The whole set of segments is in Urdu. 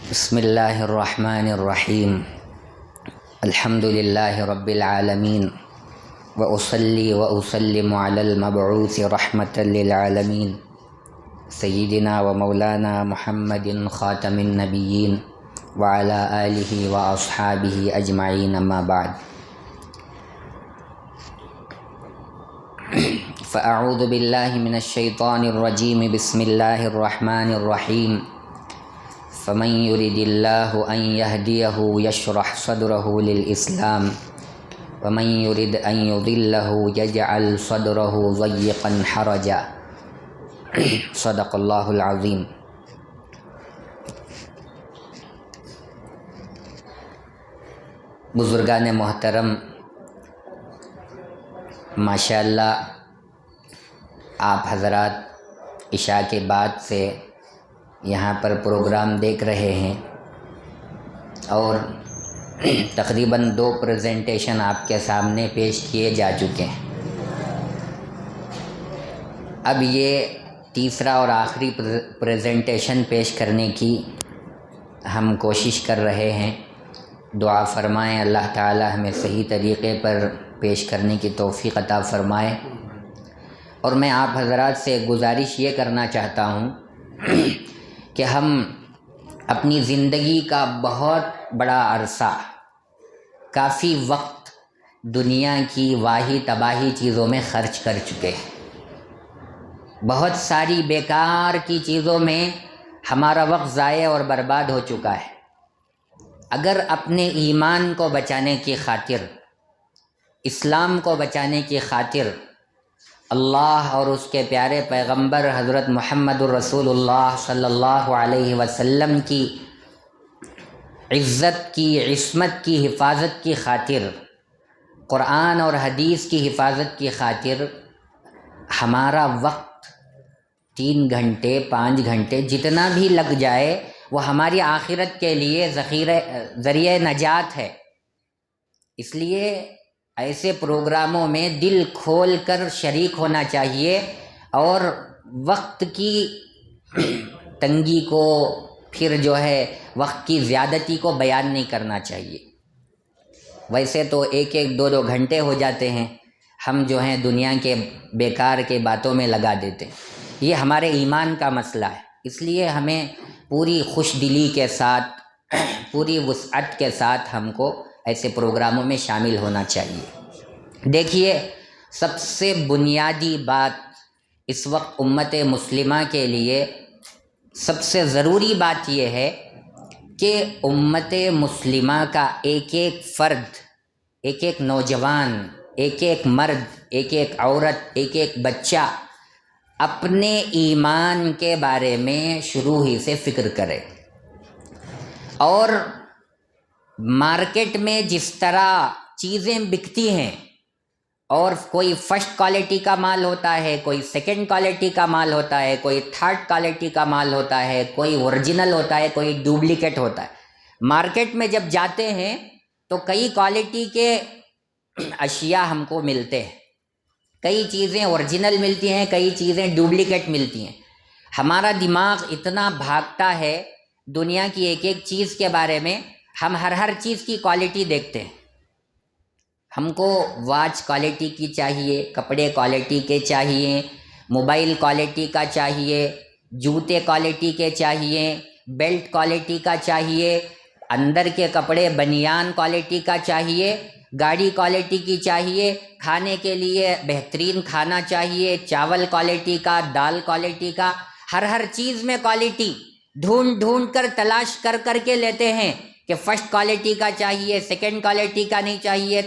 بسم اللہ الرحمن الرحیم الحمد للہ رب العالمین وأصلی وأسلم علی المبعوث رحمة للعالمین سیدنا و مولانا محمد خاتم النبیین وعلی آلہ واصحابہ اجمعین اما بعد فاعوذ باللہ من الشیطان الرجیم بسم اللہ الرحمن الرحیم فمن يرد الله أن يهديه يشرح صدره للإسلام ومن يرد أن يضله يجعل صدره ضيقا حرجا صدق الله العظيم۔ بزرگان محترم، ماشاءاللہ آپ حضرات عشاء کے بعد سے یہاں پر پروگرام دیکھ رہے ہیں اور تقریباً 2 پریزنٹیشن آپ کے سامنے پیش کیے جا چکے ہیں۔ اب یہ تیسرا اور آخری پریزنٹیشن پیش کرنے کی ہم کوشش کر رہے ہیں۔ دعا فرمائیں اللہ تعالی ہمیں صحیح طریقے پر پیش کرنے کی توفیق عطا فرمائے۔ اور میں آپ حضرات سے گزارش یہ کرنا چاہتا ہوں کہ ہم اپنی زندگی کا بہت بڑا عرصہ، کافی وقت دنیا کی واہی تباہی چیزوں میں خرچ کر چکے ہیں۔ بہت ساری بیکار کی چیزوں میں ہمارا وقت ضائع اور برباد ہو چکا ہے۔ اگر اپنے ایمان کو بچانے کی خاطر، اسلام کو بچانے کی خاطر اللہ اور اس کے پیارے پیغمبر حضرت محمد الرسول اللہ صلی اللہ علیہ وسلم کی عزت کی، عصمت کی حفاظت کی خاطر، قرآن اور حدیث کی حفاظت کی خاطر ہمارا وقت 3 گھنٹے 5 گھنٹے جتنا بھی لگ جائے وہ ہماری آخرت کے لیے ذریعہ نجات ہے۔ اس لیے ایسے پروگراموں میں دل کھول کر شریک ہونا چاہیے اور وقت کی تنگی کو، پھر جو ہے وقت کی زیادتی کو بیان نہیں کرنا چاہیے۔ ویسے تو 1-2 گھنٹے ہو جاتے ہیں، ہم جو ہیں دنیا کے بیکار کے باتوں میں لگا دیتے ہیں۔ یہ ہمارے ایمان کا مسئلہ ہے، اس لیے ہمیں پوری خوش دلی کے ساتھ، پوری وسعت کے ساتھ ہم کو ایسے پروگراموں میں شامل ہونا چاہیے۔ دیکھیے، سب سے بنیادی بات اس وقت امت مسلمہ کے لیے سب سے ضروری بات یہ ہے کہ امت مسلمہ کا ایک ایک فرد، ایک ایک نوجوان، ایک ایک مرد، ایک ایک عورت، ایک ایک بچہ اپنے ایمان کے بارے میں شروع ہی سے فکر کرے۔ اور مارکیٹ میں جس طرح چیزیں بکتی ہیں، اور کوئی فرسٹ کوالٹی کا مال ہوتا ہے، کوئی سیکنڈ کوالٹی کا مال ہوتا ہے، کوئی تھرڈ کوالٹی کا مال ہوتا ہے، کوئی اوریجنل ہوتا ہے، کوئی ڈپلیکیٹ ہوتا ہے۔ مارکیٹ میں جب جاتے ہیں تو کئی کوالٹی کے اشیاء ہم کو ملتے ہیں، کئی چیزیں اوریجنل ملتی ہیں، کئی چیزیں ڈپلیکیٹ ملتی ہیں۔ ہمارا دماغ اتنا بھاگتا ہے دنیا کی ایک ایک چیز کے بارے میں، ہم ہر چیز کی کوالٹی دیکھتے ہیں۔ ہم کو واچ کوالٹی کی چاہیے، کپڑے کوالٹی کے چاہیے، موبائل کوالٹی کا چاہیے، جوتے کوالٹی کے چاہیے، بیلٹ کوالٹی کا چاہیے، اندر کے کپڑے بنیان کوالٹی کا چاہیے، گاڑی کوالٹی کی چاہیے، کھانے کے لیے بہترین کھانا چاہیے، چاول کوالٹی کا، دال کوالٹی کا، ہر چیز میں کوالٹی ڈھونڈ کر تلاش کر کے لیتے ہیں کہ فرسٹ کوالٹی کا چاہیے، سیکنڈ کوالٹی کا نہیں چاہیے،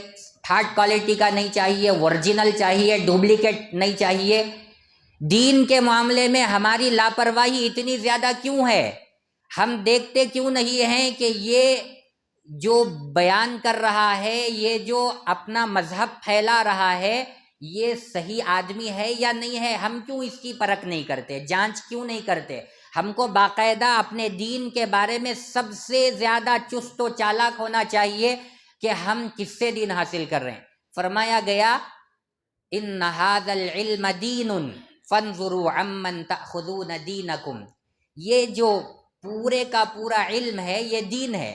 تھرڈ کوالٹی کا نہیں چاہیے، اوریجنل چاہیے، ڈپلیکیٹ نہیں چاہیے۔ دین کے معاملے میں ہماری لاپرواہی اتنی زیادہ کیوں ہے؟ ہم دیکھتے کیوں نہیں ہیں کہ یہ جو بیان کر رہا ہے، یہ جو اپنا مذہب پھیلا رہا ہے، یہ صحیح آدمی ہے یا نہیں ہے؟ ہم کیوں اس کی پرکھ نہیں کرتے، جانچ کیوں نہیں کرتے؟ ہم کو باقاعدہ اپنے دین کے بارے میں سب سے زیادہ چست و چالاک ہونا چاہیے کہ ہم کس سے دین حاصل کر رہے ہیں۔ فرمایا گیا ان ھذا العلم دین فانظروا عمن تأخذون دینکم، یہ جو پورے کا پورا علم ہے یہ دین ہے.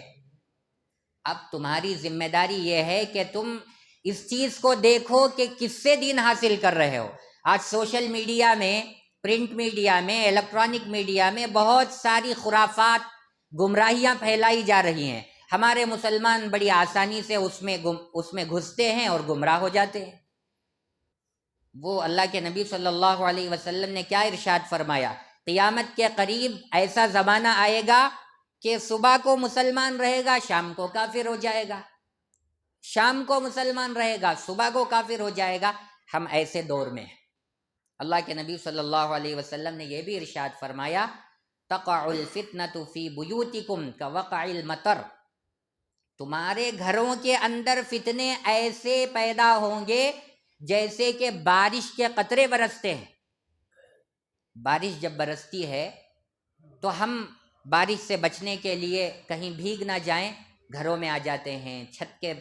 اب تمہاری ذمہ داری یہ ہے کہ تم اس چیز کو دیکھو کہ کس سے دین حاصل کر رہے ہو. آج سوشل میڈیا میں، پرنٹ میڈیا میں، الیکٹرانک میڈیا میں بہت ساری خرافات، گمراہیاں پھیلائی جا رہی ہیں. ہمارے مسلمان بڑی آسانی سے اس میں گھستے ہیں اور گمراہ ہو جاتے ہیں. وہ اللہ کے نبی صلی اللہ علیہ وسلم نے کیا ارشاد فرمایا؟ قیامت کے قریب ایسا زمانہ آئے گا کہ صبح کو مسلمان رہے گا، شام کو کافر ہو جائے گا، شام کو مسلمان رہے گا، صبح کو کافر ہو جائے گا. ہم ایسے دور میں ہیں. اللہ کے نبی صلی اللہ علیہ وسلم نے یہ بھی ارشاد فرمایا، تقع الفتنة فی بیوتکم کوقع المطر. تمہارے گھروں کے اندر فتنے ایسے پیدا ہوں گے جیسے کہ بارش کے قطرے برستے ہیں. بارش جب برستی ہے تو ہم بارش سے بچنے کے لیے کہیں بھیگ نہ جائیں، گھروں میں آ جاتے ہیں، چھت کے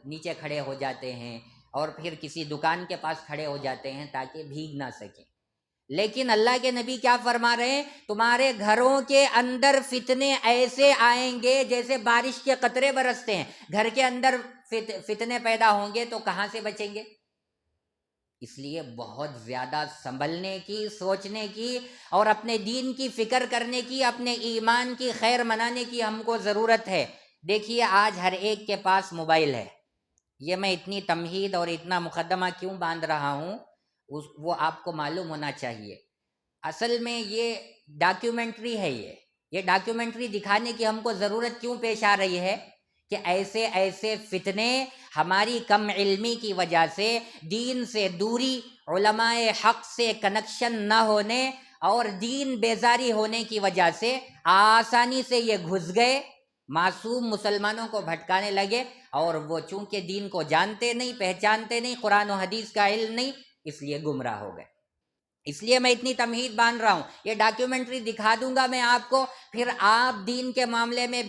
نیچے کھڑے ہو جاتے ہیں اور پھر کسی دکان کے پاس کھڑے ہو جاتے ہیں تاکہ بھیگ نہ سکیں. لیکن اللہ کے نبی کیا فرما رہے ہیں؟ تمہارے گھروں کے اندر فتنے ایسے آئیں گے جیسے بارش کے قطرے برستے ہیں. گھر کے اندر فتنے پیدا ہوں گے تو کہاں سے بچیں گے؟ اس لیے بہت زیادہ سنبھلنے کی، سوچنے کی اور اپنے دین کی فکر کرنے کی، اپنے ایمان کی خیر منانے کی ہم کو ضرورت ہے. دیکھیے آج ہر ایک کے پاس موبائل ہے. یہ میں اتنی تمہید اور اتنا مقدمہ کیوں باندھ رہا ہوں وہ آپ کو معلوم ہونا چاہیے. اصل میں یہ ڈاکیومنٹری ہے. یہ ڈاکیومنٹری دکھانے کی ہم کو ضرورت کیوں پیش آ رہی ہے کہ ایسے ایسے فتنے ہماری کم علمی کی وجہ سے، دین سے دوری، علماء حق سے کنیکشن نہ ہونے اور دین بیزاری ہونے کی وجہ سے آسانی سے یہ گھس گئے، معصوم مسلمانوں کو بھٹکانے لگے. اور وہ چونکہ دین کو جانتے نہیں، پہچانتے نہیں، قرآن و حدیث کا علم نہیں، اس لیے گمراہ ہو گئے. اس لیے میں اتنی تمہید باندھ رہا ہوں. یہ ڈاکیومنٹری دکھا دوں گا میں آپ کو، پھر آپ دین کے معاملے میں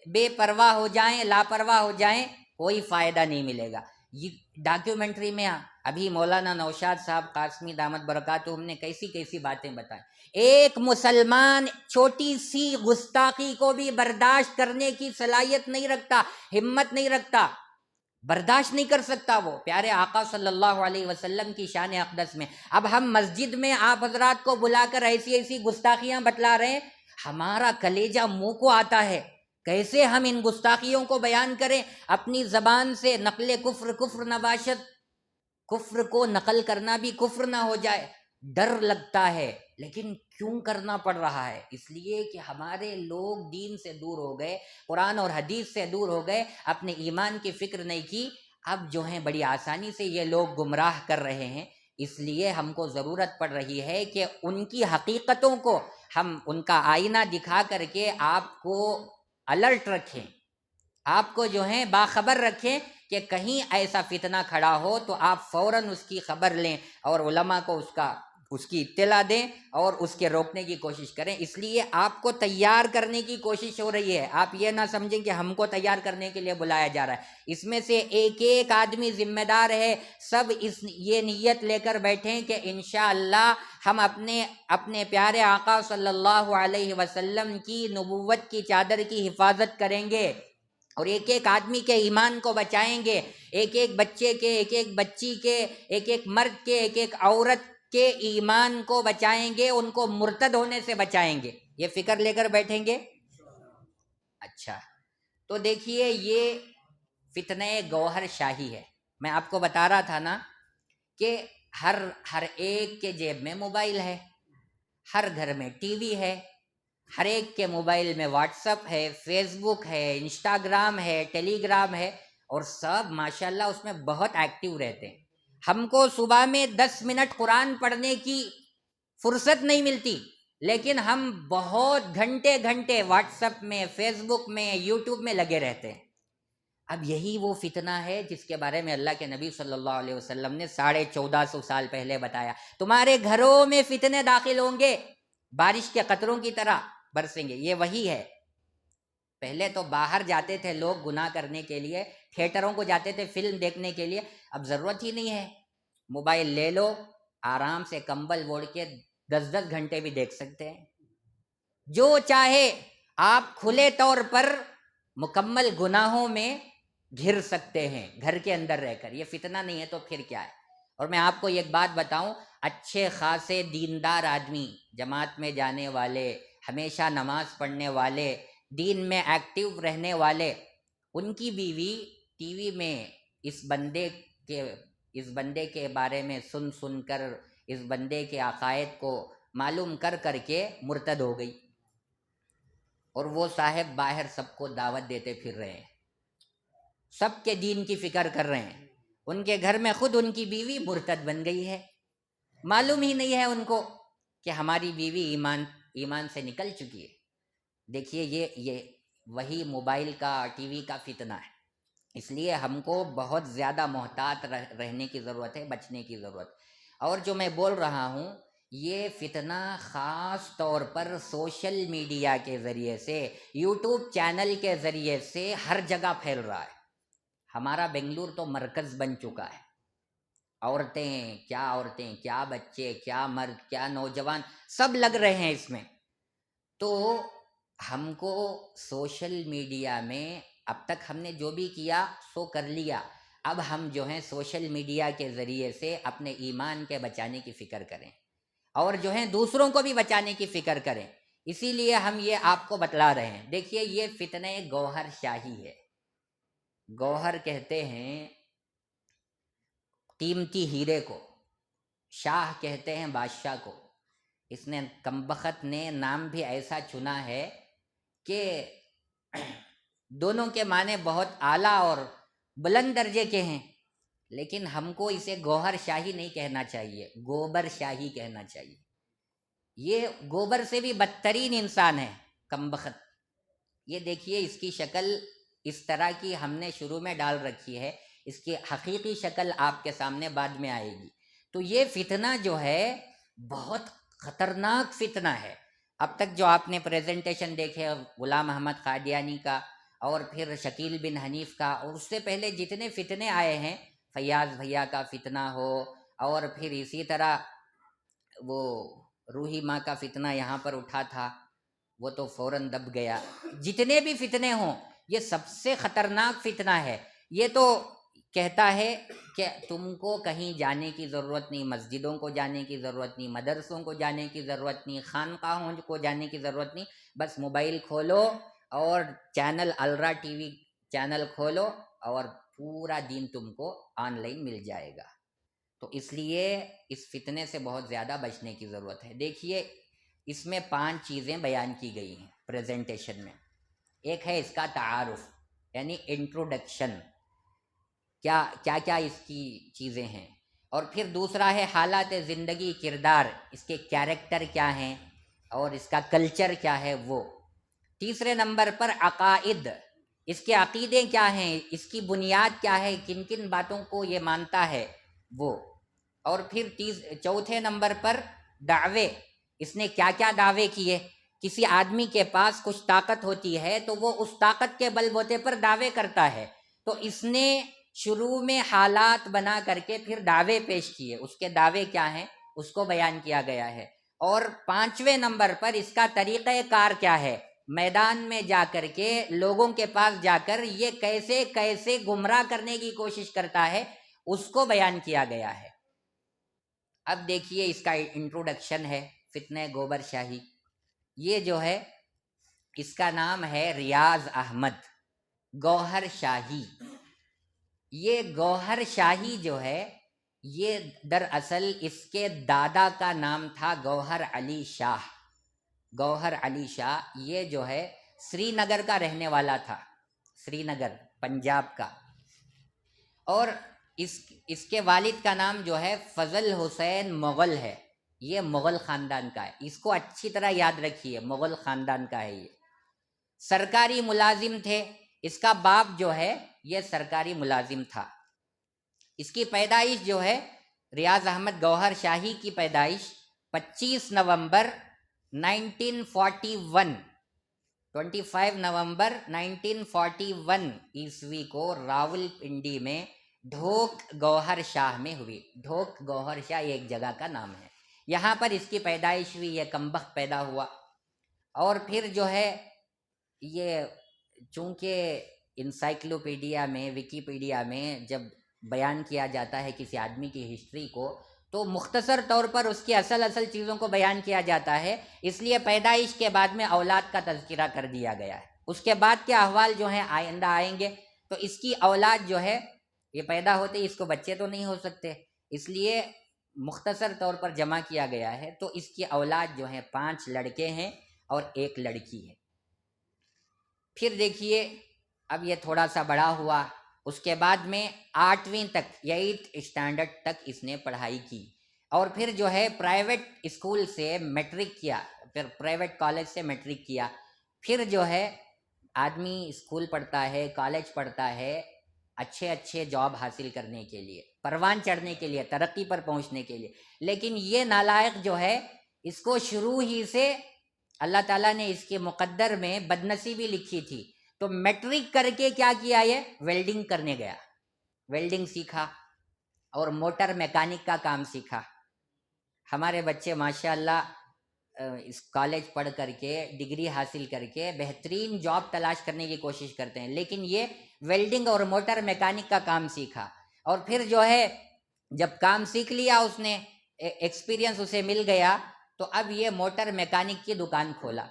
بے پرواہ ہو جائیں، لاپرواہ ہو جائیں، کوئی فائدہ نہیں ملے گا. یہ ڈاکیومنٹری میں ابھی مولانا نوشاد صاحب قاسمی دامت برکاتہم نے کیسی کیسی باتیں بتائیں. ایک مسلمان چھوٹی سی گستاخی کو بھی برداشت کرنے کی صلاحیت نہیں رکھتا، ہمت نہیں رکھتا، برداشت نہیں کر سکتا. وہ پیارے آقا صلی اللہ علیہ وسلم کی شان اقدس میں اب ہم مسجد میں آپ حضرات کو بلا کر ایسی ایسی گستاخیاں بتلا رہے ہیں، ہمارا کلیجہ منہ کو آتا ہے. کیسے ہم ان گستاخیوں کو بیان کریں اپنی زبان سے؟ نقل کفر نباشت، کفر کو نقل کرنا بھی کفر نہ ہو جائے، ڈر لگتا ہے. لیکن کیوں کرنا پڑ رہا ہے؟ اس لیے کہ ہمارے لوگ دین سے دور ہو گئے، قرآن اور حدیث سے دور ہو گئے، اپنے ایمان کی فکر نہیں کی. اب جو ہیں بڑی آسانی سے یہ لوگ گمراہ کر رہے ہیں. اس لیے ہم کو ضرورت پڑ رہی ہے کہ ان کی حقیقتوں کو ہم ان کا آئینہ دکھا کر کے آپ کو الرٹ رکھیں، آپ کو جو ہیں باخبر رکھیں کہ کہیں ایسا فتنہ کھڑا ہو تو آپ فوراً اس کی خبر لیں اور علماء کو اس کی اطلاع دیں اور اس کے روکنے کی کوشش کریں. اس لیے آپ کو تیار کرنے کی کوشش ہو رہی ہے. آپ یہ نہ سمجھیں کہ ہم کو تیار کرنے کے لیے بلایا جا رہا ہے. اس میں سے ایک ایک آدمی ذمہ دار ہے. سب یہ نیت لے کر بیٹھیں کہ انشاءاللہ ہم اپنے پیارے آقا صلی اللہ علیہ وسلم کی نبوت کی چادر کی حفاظت کریں گے اور ایک ایک آدمی کے ایمان کو بچائیں گے، ایک ایک بچے کے، ایک ایک بچی کے، ایک ایک مرد کے، ایک ایک عورت کے ایمان کو بچائیں گے، ان کو مرتد ہونے سے بچائیں گے. یہ فکر لے کر بیٹھیں گے. اچھا، تو دیکھیے یہ فتنہ گوہر شاہی ہے. میں آپ کو بتا رہا تھا نا کہ ہر ایک کے جیب میں موبائل ہے، ہر گھر میں ٹی وی ہے، ہر ایک کے موبائل میں واٹس اپ ہے، فیس بک ہے، انسٹاگرام ہے، ٹیلی گرام ہے، اور سب ماشاءاللہ اس میں بہت ایکٹیو رہتے ہیں. ہم کو صبح میں 10 منٹ قرآن پڑھنے کی فرصت نہیں ملتی، لیکن ہم بہت گھنٹے گھنٹے واٹس اپ میں، فیس بک میں، یوٹیوب میں لگے رہتے ہیں. اب یہی وہ فتنہ ہے جس کے بارے میں اللہ کے نبی صلی اللہ علیہ وسلم نے 1450 سال پہلے بتایا. تمہارے گھروں میں فتنے داخل ہوں گے، بارش کے قطروں کی طرح برسیں گے. یہ وہی ہے. پہلے تو باہر جاتے تھے لوگ گناہ کرنے کے لیے، تھیٹروں کو جاتے تھے فلم دیکھنے کے لیے. اب ضرورت ہی نہیں ہے. موبائل لے لو، آرام سے کمبل اوڑھ کے 10 10 گھنٹے بھی دیکھ سکتے ہیں. جو چاہے آپ کھلے طور پر مکمل گناہوں میں گھر سکتے ہیں گھر کے اندر رہ کر. یہ فتنہ نہیں ہے تو پھر کیا ہے؟ اور میں آپ کو ایک بات بتاؤں، اچھے خاصے دیندار آدمی، جماعت میں جانے والے، ہمیشہ نماز پڑھنے والے، دین میں ایکٹیو رہنے والے، ان کی بیوی ٹی وی میں اس بندے کے بارے میں سن کر، اس بندے کے عقائد کو معلوم کر کے مرتد ہو گئی، اور وہ صاحب باہر سب کو دعوت دیتے پھر رہے ہیں، سب کے دین کی فکر کر رہے ہیں. ان کے گھر میں خود ان کی بیوی مرتد بن گئی ہے، معلوم ہی نہیں ہے ان کو کہ ہماری بیوی ایمان سے نکل چکی ہے. دیکھیے یہ وہی موبائل کا، ٹی وی کا فتنہ ہے. اس لیے ہم کو بہت زیادہ محتاط رہنے کی ضرورت ہے، بچنے کی ضرورت. اور جو میں بول رہا ہوں، یہ فتنہ خاص طور پر سوشل میڈیا کے ذریعے سے، یوٹیوب چینل کے ذریعے سے ہر جگہ پھیل رہا ہے. ہمارا بنگلور تو مرکز بن چکا ہے. عورتیں کیا بچے، کیا مرد، کیا نوجوان، سب لگ رہے ہیں اس میں. تو ہم کو سوشل میڈیا میں اب تک ہم نے جو بھی کیا سو کر لیا. اب ہم جو ہیں سوشل میڈیا کے ذریعے سے اپنے ایمان کے بچانے کی فکر کریں، اور جو ہیں دوسروں کو بھی بچانے کی فکر کریں. اسی لیے ہم یہ آپ کو بتلا رہے ہیں. دیکھیے یہ فتنہ گوہر شاہی ہے. گوہر کہتے ہیں قیمتی ہیرے کو، شاہ کہتے ہیں بادشاہ کو. اس نے کمبخت نے نام بھی ایسا چنا ہے کہ دونوں کے معنی بہت اعلیٰ اور بلند درجے کے ہیں، لیکن ہم کو اسے گوہر شاہی نہیں کہنا چاہیے، گوبر شاہی کہنا چاہیے. یہ گوبر سے بھی بدترین انسان ہے کمبخت. یہ دیکھیے اس کی شکل اس طرح کی ہم نے شروع میں ڈال رکھی ہے، اس کی حقیقی شکل آپ کے سامنے بعد میں آئے گی. تو یہ فتنہ جو ہے بہت خطرناک فتنہ ہے. اب تک جو آپ نے پریزنٹیشن دیکھے غلام احمد قادیانی کا، اور پھر شکیل بن حنیف کا، اور اس سے پہلے جتنے فتنے آئے ہیں، فیاض بھیا کا فتنہ ہو، اور پھر اسی طرح وہ روحی ماں کا فتنہ یہاں پر اٹھا تھا، وہ تو فوراً دب گیا. جتنے بھی فتنے ہوں، یہ سب سے خطرناک فتنہ ہے. یہ تو کہتا ہے کہ تم کو کہیں جانے کی ضرورت نہیں، مسجدوں کو جانے کی ضرورت نہیں، مدرسوں کو جانے کی ضرورت نہیں، خانقاہوں کو جانے کی ضرورت نہیں، بس موبائل کھولو اور چینل الرا ٹی وی چینل کھولو اور پورا دین تم کو آن لائن مل جائے گا. تو اس لیے اس فتنے سے بہت زیادہ بچنے کی ضرورت ہے. دیکھیے اس میں 5 چیزیں بیان کی گئی ہیں پریزنٹیشن میں. ایک ہے اس کا تعارف، یعنی انٹروڈکشن، کیا کیا اس کی چیزیں ہیں. اور پھر دوسرا ہے حالات زندگی، کردار، اس کے کیریکٹر کیا ہیں اور اس کا کلچر کیا ہے وہ. تیسرے نمبر پر عقائد، اس کے عقیدے کیا ہیں، اس کی بنیاد کیا ہے، کن کن باتوں کو یہ مانتا ہے وہ. اور پھر چوتھے نمبر پر دعوے، اس نے کیا کیا دعوے کیے. کسی آدمی کے پاس کچھ طاقت ہوتی ہے تو وہ اس طاقت کے بل بوتے پر دعوے کرتا ہے. تو اس نے شروع میں حالات بنا کر کے پھر دعوے پیش کیے، اس کے دعوے کیا ہیں اس کو بیان کیا گیا ہے. اور 5ویں نمبر پر اس کا طریقہ کار کیا ہے، میدان میں جا کر کے لوگوں کے پاس جا کر یہ کیسے کیسے گمراہ کرنے کی کوشش کرتا ہے اس کو بیان کیا گیا ہے. اب دیکھیے اس کا انٹروڈکشن ہے فتنہ گوبر شاہی. یہ جو ہے اس کا نام ہے ریاض احمد گوہر شاہی. یہ گوہر شاہی جو ہے یہ دراصل اس کے دادا کا نام تھا گوہر علی شاہ. گوہر علی شاہ یہ جو ہے سری نگر کا رہنے والا تھا، سری نگر پنجاب کا. اور اس کے والد کا نام جو ہے فضل حسین مغل ہے. یہ مغل خاندان کا ہے، اس کو اچھی طرح یاد رکھیے، مغل خاندان کا ہے. یہ سرکاری ملازم تھے. اس کا باپ جو ہے یہ سرکاری ملازم تھا. اس کی پیدائش جو ہے ریاض احمد گوہر شاہی کی پیدائش 25 نومبر 1941 25 نومبر 1941 عیسوی کو راول پنڈی میں ڈھوک گوہر شاہ میں ہوئی. ڈھوک گوہر شاہ ایک جگہ کا نام ہے، یہاں پر اس کی پیدائش ہوئی. یہ کمبخت پیدا ہوا. اور پھر جو ہے یہ چونکہ انسائکلوپیڈیا میں ویکیپیڈیا میں جب بیان کیا جاتا ہے کسی آدمی کی ہسٹری کو تو مختصر طور پر اس کی اصل چیزوں کو بیان کیا جاتا ہے، اس لیے پیدائش کے بعد میں اولاد کا تذکرہ کر دیا گیا ہے، اس کے بعد کے احوال جو ہیں آئندہ آئیں گے، تو اس کی اولاد جو ہے یہ پیدا ہوتے ہی اس کو بچے تو نہیں ہو سکتے، اس لیے مختصر طور پر جمع کیا گیا ہے، تو اس کی اولاد جو ہیں 5 لڑکے ہیں اور 1 لڑکی ہے۔ پھر دیکھیے اب یہ تھوڑا سا بڑا ہوا، اس کے بعد میں 8ویں تک 8 اسٹینڈرڈ تک اس نے پڑھائی کی، اور پھر جو ہے پرائیویٹ اسکول سے میٹرک کیا، پھر پرائیویٹ کالج سے میٹرک کیا، پھر جو ہے آدمی اسکول پڑھتا ہے، کالج پڑھتا ہے اچھے جاب حاصل کرنے کے لیے، پروان چڑھنے کے لیے، ترقی پر پہنچنے کے لیے، لیکن یہ نالائق جو ہے اس کو شروع ہی سے اللہ تعالیٰ نے اس کے مقدر میں بدنصیبی لکھی تھی، تو میٹرک کر کے کیا کیا، یہ ویلڈنگ کرنے گیا، ویلڈنگ سیکھا اور موٹر میکینک کا کام سیکھا۔ ہمارے بچے ماشاءاللہ اس کالج پڑھ کر کے ڈگری حاصل کر کے بہترین جاب تلاش کرنے کی کوشش کرتے ہیں، لیکن یہ ویلڈنگ اور موٹر میکینک کا کام سیکھا، اور پھر جو ہے جب کام سیکھ لیا اس نے، ایکسپیرینس اسے مل گیا، تو اب یہ موٹر میکینک کی دکان کھولا،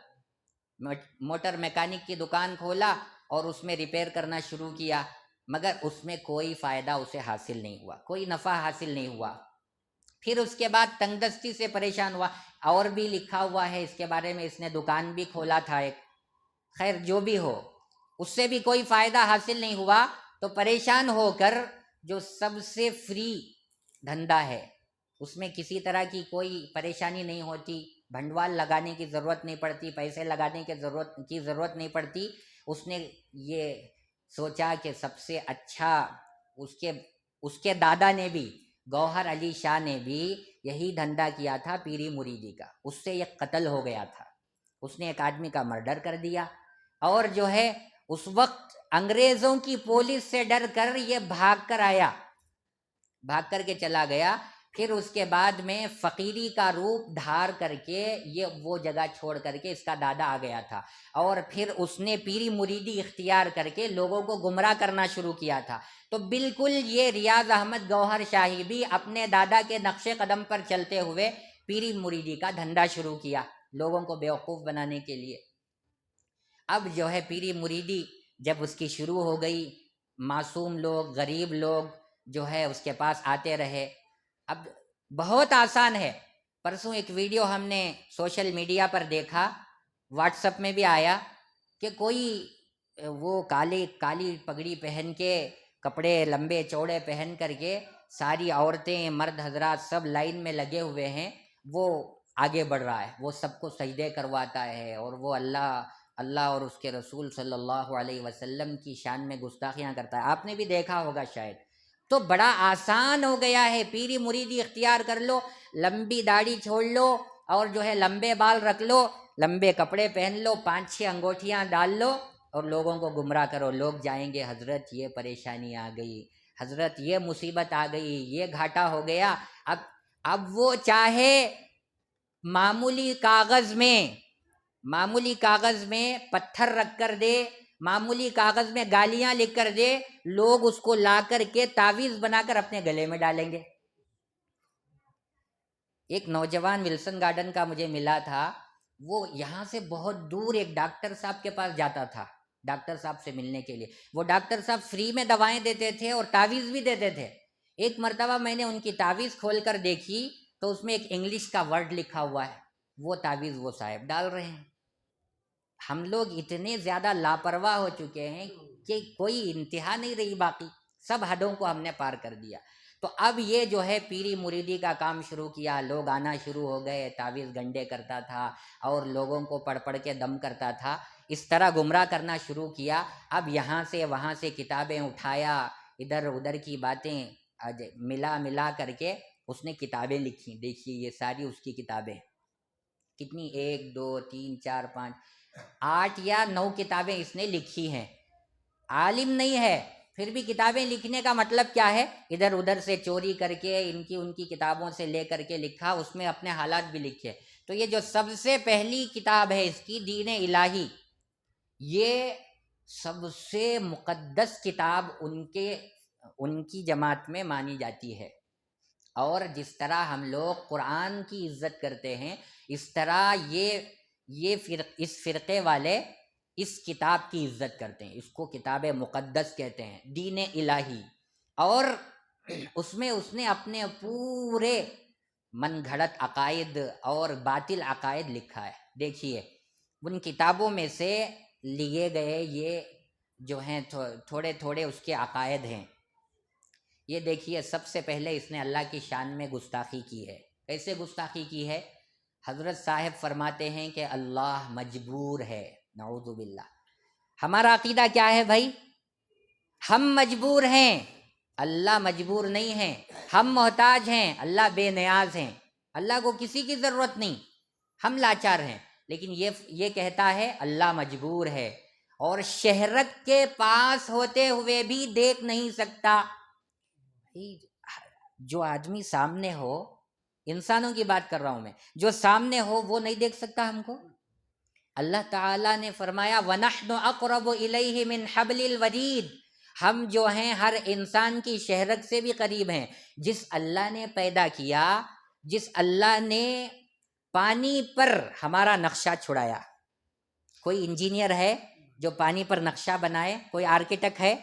موٹر میکینک کی دکان کھولا اور اس میں ریپیئر کرنا شروع کیا، مگر اس میں کوئی فائدہ اسے حاصل نہیں ہوا، کوئی نفع حاصل نہیں ہوا۔ پھر اس کے بعد تنگ دستی سے پریشان ہوا، اور بھی لکھا ہوا ہے اس کے بارے میں، اس نے دکان بھی کھولا تھا ایک، خیر جو بھی ہو اس سے بھی کوئی فائدہ حاصل نہیں ہوا، تو پریشان ہو کر جو سب سے فری دھندا ہے، اس میں کسی طرح کی کوئی پریشانی نہیں ہوتی، بھنڈوال لگانے کی ضرورت نہیں پڑتی، پیسے لگانے کی ضرورت نہیں پڑتی، اس نے یہ سوچا کہ سب سے اچھا اس کے دادا نے بھی، گوہر علی شاہ نے بھی یہی دھندا کیا تھا پیری مریدی کا، اس سے یہ قتل ہو گیا تھا، اس نے ایک آدمی کا مرڈر کر دیا، اور جو ہے اس وقت انگریزوں کی پولیس سے ڈر کر یہ بھاگ کر آیا، بھاگ کر کے چلا گیا، پھر اس کے بعد میں فقیری کا روپ دھار کر کے یہ وہ جگہ چھوڑ کر کے اس کا دادا آ گیا تھا، اور پھر اس نے پیری مریدی اختیار کر کے لوگوں کو گمراہ کرنا شروع کیا تھا، تو بالکل یہ ریاض احمد گوہر شاہی بھی اپنے دادا کے نقش قدم پر چلتے ہوئے پیری مریدی کا دھندا شروع کیا لوگوں کو بیوقوف بنانے کے لیے۔ اب جو ہے پیری مریدی جب اس کی شروع ہو گئی، معصوم لوگ، غریب لوگ جو ہے اس کے پاس آتے رہے، اب بہت آسان ہے، پرسوں ایک ویڈیو ہم نے سوشل میڈیا پر دیکھا، واٹس ایپ میں بھی آیا، کہ کوئی وہ کالی پگڑی پہن کے، کپڑے لمبے چوڑے پہن کر کے، ساری عورتیں مرد حضرات سب لائن میں لگے ہوئے ہیں، وہ آگے بڑھ رہا ہے، وہ سب کو سجدے کرواتا ہے، اور وہ اللہ اور اس کے رسول صلی اللہ علیہ وسلم کی شان میں گستاخیاں کرتا ہے، آپ نے بھی دیکھا ہوگا شاید۔ تو بڑا آسان ہو گیا ہے، پیری مریدی اختیار کر لو، لمبی داڑھی چھوڑ لو، اور جو ہے لمبے بال رکھ لو، لمبے کپڑے پہن لو، 5-6 انگوٹھیاں ڈال لو، اور لوگوں کو گمراہ کرو، لوگ جائیں گے حضرت یہ پریشانی آ گئی، حضرت یہ مصیبت آ گئی، یہ گھاٹا ہو گیا۔ اب وہ چاہے معمولی کاغذ میں پتھر رکھ کر دے، معمولی کاغذ میں گالیاں لکھ کر دے، لوگ اس کو لا کر کے تعویذ بنا کر اپنے گلے میں ڈالیں گے۔ ایک نوجوان ولسن گارڈن کا مجھے ملا تھا، وہ یہاں سے بہت دور ایک ڈاکٹر صاحب کے پاس جاتا تھا، ڈاکٹر صاحب سے ملنے کے لیے، وہ ڈاکٹر صاحب فری میں دوائیں دیتے تھے اور تعویذ بھی دیتے تھے۔ ایک مرتبہ میں نے ان کی تعویذ کھول کر دیکھی تو اس میں ایک انگلش کا ورڈ لکھا ہوا ہے، وہ تعویذ وہ صاحب ڈال رہے ہیں۔ ہم لوگ اتنے زیادہ لاپرواہ ہو چکے ہیں کہ کوئی انتہا نہیں رہی، باقی سب حدوں کو ہم نے پار کر دیا۔ تو اب یہ جو ہے پیری مریدی کا کام شروع کیا، لوگ آنا شروع ہو گئے، تعویذ گنڈے کرتا تھا اور لوگوں کو پڑھ کے دم کرتا تھا، اس طرح گمراہ کرنا شروع کیا۔ اب یہاں سے وہاں سے کتابیں اٹھایا، ادھر ادھر کی باتیں ملا کر کے اس نے کتابیں لکھی، دیکھیے یہ ساری اس کی کتابیں، کتنی 1 2 3 4 5 8 یا 9 کتابیں اس نے لکھی ہیں۔ عالم نہیں ہے پھر بھی کتابیں لکھنے کا مطلب کیا ہے، ادھر ادھر سے چوری کر کے ان کی کتابوں سے لے کر کے لکھا، اس میں اپنے حالات بھی لکھے۔ تو یہ جو سب سے پہلی کتاب ہے اس کی دین الہی، یہ سب سے مقدس کتاب ان کی جماعت میں مانی جاتی ہے۔ اور جس طرح ہم لوگ قرآن کی عزت کرتے ہیں، اس طرح اس فرقے والے اس کتاب کی عزت کرتے ہیں، اس کو کتاب مقدس کہتے ہیں، دین الہی۔ اور اس نے اپنے پورے من گھڑت عقائد اور باطل عقائد لکھا ہے۔ دیکھیے ان کتابوں میں سے لیے گئے یہ جو ہیں تھوڑے تھوڑے اس کے عقائد ہیں۔ یہ دیکھیے، سب سے پہلے اس نے اللہ کی شان میں گستاخی کی ہے۔ کیسے گستاخی کی ہے؟ حضرت صاحب فرماتے ہیں کہ اللہ مجبور ہے، نعوذ باللہ۔ ہمارا عقیدہ کیا ہے بھائی؟ ہم مجبور ہیں، اللہ مجبور نہیں ہے۔ ہم محتاج ہیں، اللہ بے نیاز ہیں، اللہ کو کسی کی ضرورت نہیں، ہم لاچار ہیں۔ لیکن یہ کہتا ہے اللہ مجبور ہے، اور شہرت کے پاس ہوتے ہوئے بھی دیکھ نہیں سکتا۔ جو آدمی سامنے ہو، انسانوں کی بات کر رہا ہوں میں، جو سامنے ہو وہ نہیں دیکھ سکتا ہم کو؟ اللہ تعالیٰ نے فرمایا وَنَحْنُ أَقْرَبُ إِلَيْهِ مِنْ حَبْلِ الْوَرِيدِ، ہم جو ہیں ہر انسان کی شہرت سے بھی قریب ہیں۔ جس اللہ نے پیدا کیا، جس اللہ نے پانی پر ہمارا نقشہ چھڑایا، کوئی انجینئر ہے جو پانی پر نقشہ بنائے؟ کوئی آرکیٹیکٹ ہے؟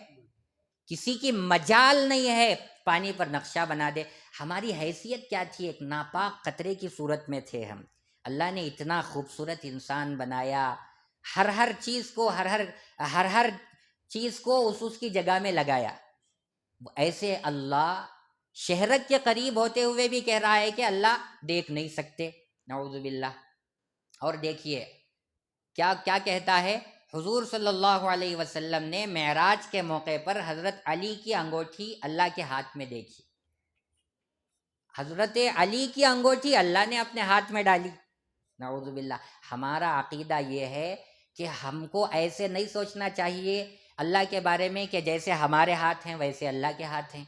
کسی کی مجال نہیں ہے پانی پر نقشہ بنا دے۔ ہماری حیثیت کیا تھی؟ ایک ناپاک قطرے کی صورت میں تھے ہم۔ اللہ نے اتنا خوبصورت انسان بنایا، ہر چیز کو اس کی جگہ میں لگایا۔ ایسے اللہ شہرت کے قریب ہوتے ہوئے بھی کہہ رہا ہے کہ اللہ دیکھ نہیں سکتے، نعوذ باللہ۔ اور دیکھیے کیا کہتا ہے حضور صلی اللہ علیہ وسلم نے معراج کے موقع پر حضرت علی کی انگوٹھی اللہ کے ہاتھ میں دیکھی۔ حضرت علی کی انگوٹھی اللہ نے اپنے ہاتھ میں ڈالی، نعوذ باللہ۔ ہمارا عقیدہ یہ ہے کہ ہم کو ایسے نہیں سوچنا چاہیے اللہ کے بارے میں کہ جیسے ہمارے ہاتھ ہیں ویسے اللہ کے ہاتھ ہیں،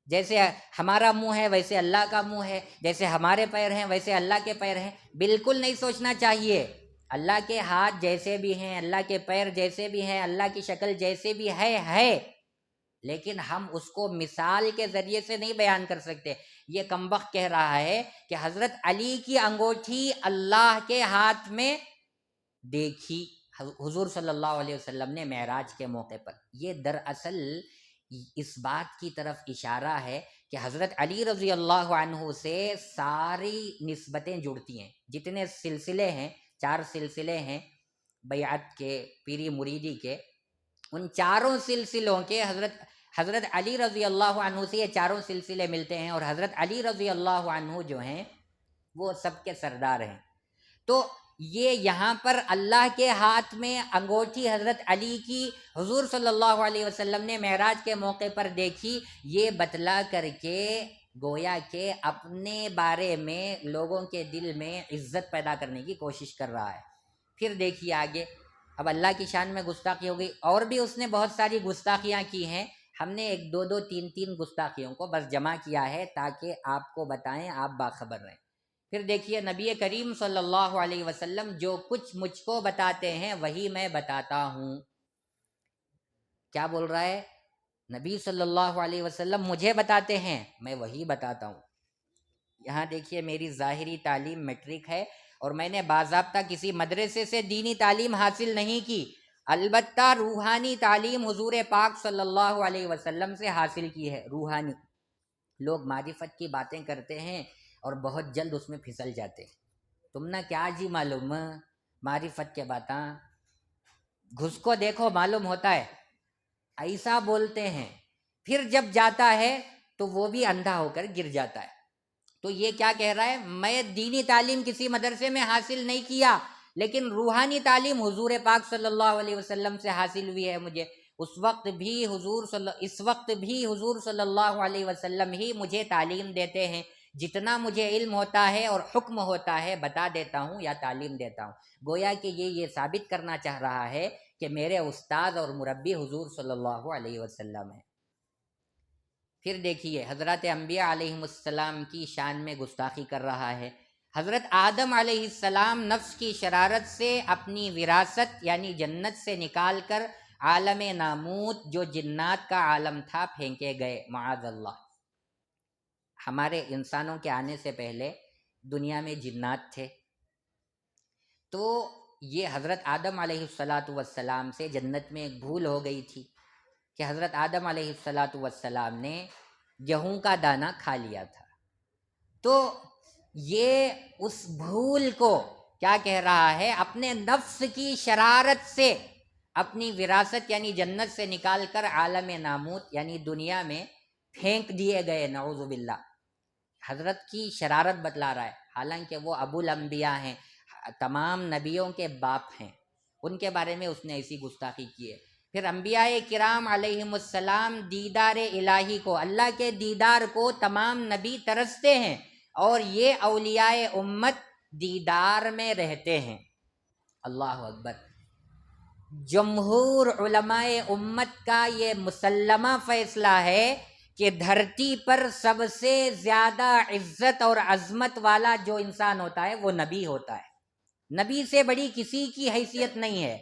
جیسے ہمارا منہ ہے ویسے اللہ کا منہ ہے، جیسے ہمارے پیر ہیں ویسے اللہ کے پیر ہیں۔ بالکل نہیں سوچنا چاہیے۔ اللہ کے ہاتھ جیسے بھی ہیں، اللہ کے پیر جیسے بھی ہیں، اللہ کی شکل جیسے بھی ہے، لیکن ہم اس کو مثال کے ذریعے سے نہیں بیان کر سکتے۔ یہ کمبخت کہہ رہا ہے کہ حضرت علی کی انگوٹھی اللہ کے ہاتھ میں دیکھی حضور صلی اللہ علیہ وسلم نے معراج کے موقع پر۔ یہ دراصل اس بات کی طرف اشارہ ہے کہ حضرت علی رضی اللہ عنہ سے ساری نسبتیں جڑتی ہیں۔ جتنے سلسلے ہیں، 4 سلسلے ہیں بیعت کے، پیری مریدی کے، ان چاروں سلسلوں کے حضرت علی رضی اللہ عنہ سے یہ چاروں سلسلے ملتے ہیں، اور حضرت علی رضی اللہ عنہ جو ہیں وہ سب کے سردار ہیں۔ تو یہ یہاں پر اللہ کے ہاتھ میں انگوٹھی حضرت علی کی حضور صلی اللہ علیہ وسلم نے معراج کے موقع پر دیکھی، یہ بتلا کر کے گویا کہ اپنے بارے میں لوگوں کے دل میں عزت پیدا کرنے کی کوشش کر رہا ہے۔ پھر دیکھیے آگے، اب اللہ کی شان میں گستاخی ہو گئی، اور بھی اس نے بہت ساری گستاخیاں کی ہیں۔ ہم نے 1 2 3 گستاخیوں کو بس جمع کیا ہے تاکہ آپ کو بتائیں، آپ باخبر رہیں۔ پھر دیکھیے نبی کریم صلی اللہ علیہ وسلم جو کچھ مجھ کو بتاتے ہیں وہی میں بتاتا ہوں۔ کیا بول رہا ہے؟ نبی صلی اللہ علیہ وسلم مجھے بتاتے ہیں، میں وہی بتاتا ہوں۔ یہاں دیکھیے میری ظاہری تعلیم میٹرک ہے، اور میں نے باضابطہ کسی مدرسے سے دینی تعلیم حاصل نہیں کی، البتہ روحانی تعلیم حضور پاک صلی اللہ علیہ وسلم سے حاصل کی ہے۔ روحانی لوگ معرفت کی باتیں کرتے ہیں اور بہت جلد اس میں پھسل جاتے ہیں۔ تم نہ کیا جی معلوم معرفت کے باتاں، گھس کو دیکھو معلوم ہوتا ہے، ایسا بولتے ہیں۔ پھر جب جاتا ہے تو وہ بھی اندھا ہو کر گر جاتا ہے۔ تو یہ کیا کہہ رہا ہے؟ میں دینی تعلیم کسی مدرسے میں حاصل نہیں کیا، لیکن روحانی تعلیم حضور پاک صلی اللہ علیہ وسلم سے حاصل ہوئی ہے مجھے۔ اس وقت بھی حضور صلی اللہ علیہ وسلم ہی مجھے تعلیم دیتے ہیں۔ جتنا مجھے علم ہوتا ہے اور حکم ہوتا ہے بتا دیتا ہوں یا تعلیم دیتا ہوں۔ گویا کہ یہ ثابت کرنا چاہ رہا ہے کہ میرے استاد اور مربی حضور صلی اللہ علیہ وسلم ہیں۔ پھر دیکھیے حضرات انبیاء علیہم السلام کی شان میں گستاخی کر رہا ہے۔ حضرت آدم علیہ السلام نفس کی شرارت سے اپنی وراثت یعنی جنت سے نکال کر عالم ناموت جو جنات کا عالم تھا پھینکے گئے، معاذ اللہ۔ ہمارے انسانوں کے آنے سے پہلے دنیا میں جنات تھے، تو یہ حضرت آدم علیہ السلام سے جنت میں ایک بھول ہو گئی تھی کہ حضرت آدم علیہ السلام نے گیہوں کا دانہ کھا لیا تھا، تو یہ اس بھول کو کیا کہہ رہا ہے، اپنے نفس کی شرارت سے اپنی وراثت یعنی جنت سے نکال کر عالم ناموت یعنی دنیا میں پھینک دیے گئے، نعوذ باللہ۔ حضرت کی شرارت بتلا رہا ہے، حالانکہ وہ ابو الانبیاء ہیں، تمام نبیوں کے باپ ہیں، ان کے بارے میں اس نے ایسی گستاخی کی ہے۔ پھر انبیاء کرام علیہم السلام دیدار الہی کو، اللہ کے دیدار کو تمام نبی ترستے ہیں، اور یہ اولیاء امت دیدار میں رہتے ہیں۔ اللہ اکبر۔ جمہور علماء امت کا یہ مسلمہ فیصلہ ہے کہ دھرتی پر سب سے زیادہ عزت اور عظمت والا جو انسان ہوتا ہے وہ نبی ہوتا ہے، نبی سے بڑی کسی کی حیثیت نہیں ہے۔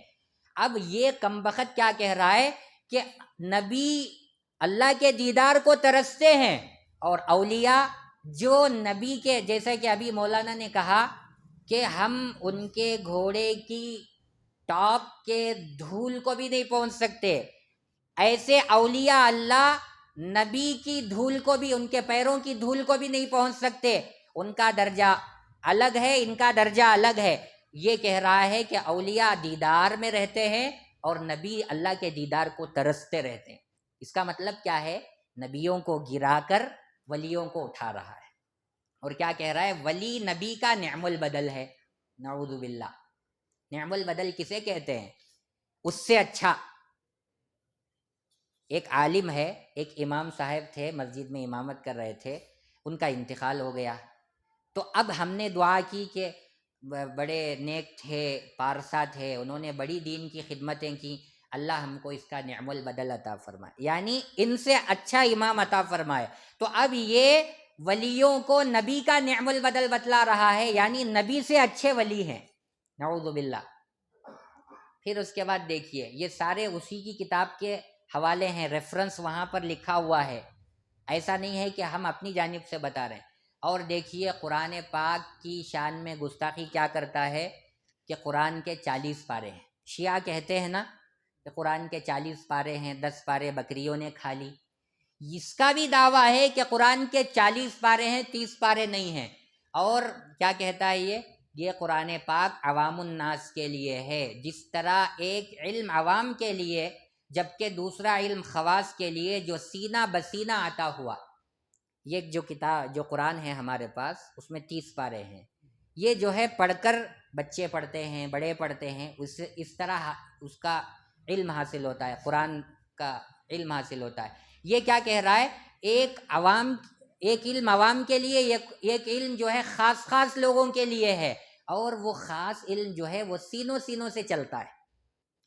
اب یہ کمبخت کیا کہہ رہا ہے کہ نبی اللہ کے دیدار کو ترستے ہیں، اور اولیاء جو نبی کے، جیسا کہ ابھی مولانا نے کہا کہ ہم ان کے گھوڑے کی ٹاپ کے دھول کو بھی نہیں پہنچ سکتے، ایسے اولیاء اللہ نبی کی دھول کو بھی، ان کے پیروں کی دھول کو بھی نہیں پہنچ سکتے، ان کا درجہ الگ ہے، ان کا درجہ الگ ہے۔ یہ کہہ رہا ہے کہ اولیاء دیدار میں رہتے ہیں اور نبی اللہ کے دیدار کو ترستے رہتے ہیں۔ اس کا مطلب کیا ہے؟ نبیوں کو گرا کر ولیوں کو اٹھا رہا ہے، اور کیا کہہ رہا ہے؟ ولی نبی کا نعم البدل ہے، نعوذ باللہ۔ نعم البدل کسے کہتے ہیں؟ اس سے اچھا۔ ایک عالم ہے، ایک امام صاحب تھے، مسجد میں امامت کر رہے تھے، ان کا انتقال ہو گیا، تو اب ہم نے دعا کی کہ بڑے نیک تھے، پارسا تھے، انہوں نے بڑی دین کی خدمتیں کی، اللہ ہم کو اس کا نعم البدل عطا فرمائے، یعنی ان سے اچھا امام عطا فرمائے۔ تو اب یہ ولیوں کو نبی کا نعم البدل بتلا رہا ہے، یعنی نبی سے اچھے ولی ہیں، نعوذ باللہ۔ پھر اس کے بعد دیکھیے، یہ سارے اسی کی کتاب کے حوالے ہیں، ریفرنس وہاں پر لکھا ہوا ہے، ایسا نہیں ہے کہ ہم اپنی جانب سے بتا رہے ہیں۔ اور دیکھیے قرآن پاک کی شان میں گستاخی کیا کرتا ہے کہ قرآن کے 40 پارے ہیں، شیعہ کہتے ہیں نا کہ قرآن کے 40 پارے ہیں، 10 پارے بکریوں نے کھا لی، اس کا بھی دعویٰ ہے کہ قرآن کے 40 پارے ہیں، 30 پارے نہیں ہیں۔ اور کیا کہتا ہے یہ قرآن پاک عوام الناس کے لیے ہے، جس طرح ایک علم عوام کے لیے جبکہ دوسرا علم خواص کے لیے، جو سینہ بسینہ عطا ہوا۔ یہ جو کتاب جو قرآن ہے ہمارے پاس، اس میں 30 پارے ہیں، یہ جو ہے پڑھ کر بچے پڑھتے ہیں، بڑے پڑھتے ہیں، اس طرح اس کا علم حاصل ہوتا ہے، قرآن کا علم حاصل ہوتا ہے۔ یہ کیا کہہ رہا ہے؟ ایک علم عوام کے لیے، ایک علم جو ہے خاص لوگوں کے لیے ہے، اور وہ خاص علم جو ہے وہ سینوں سے چلتا ہے۔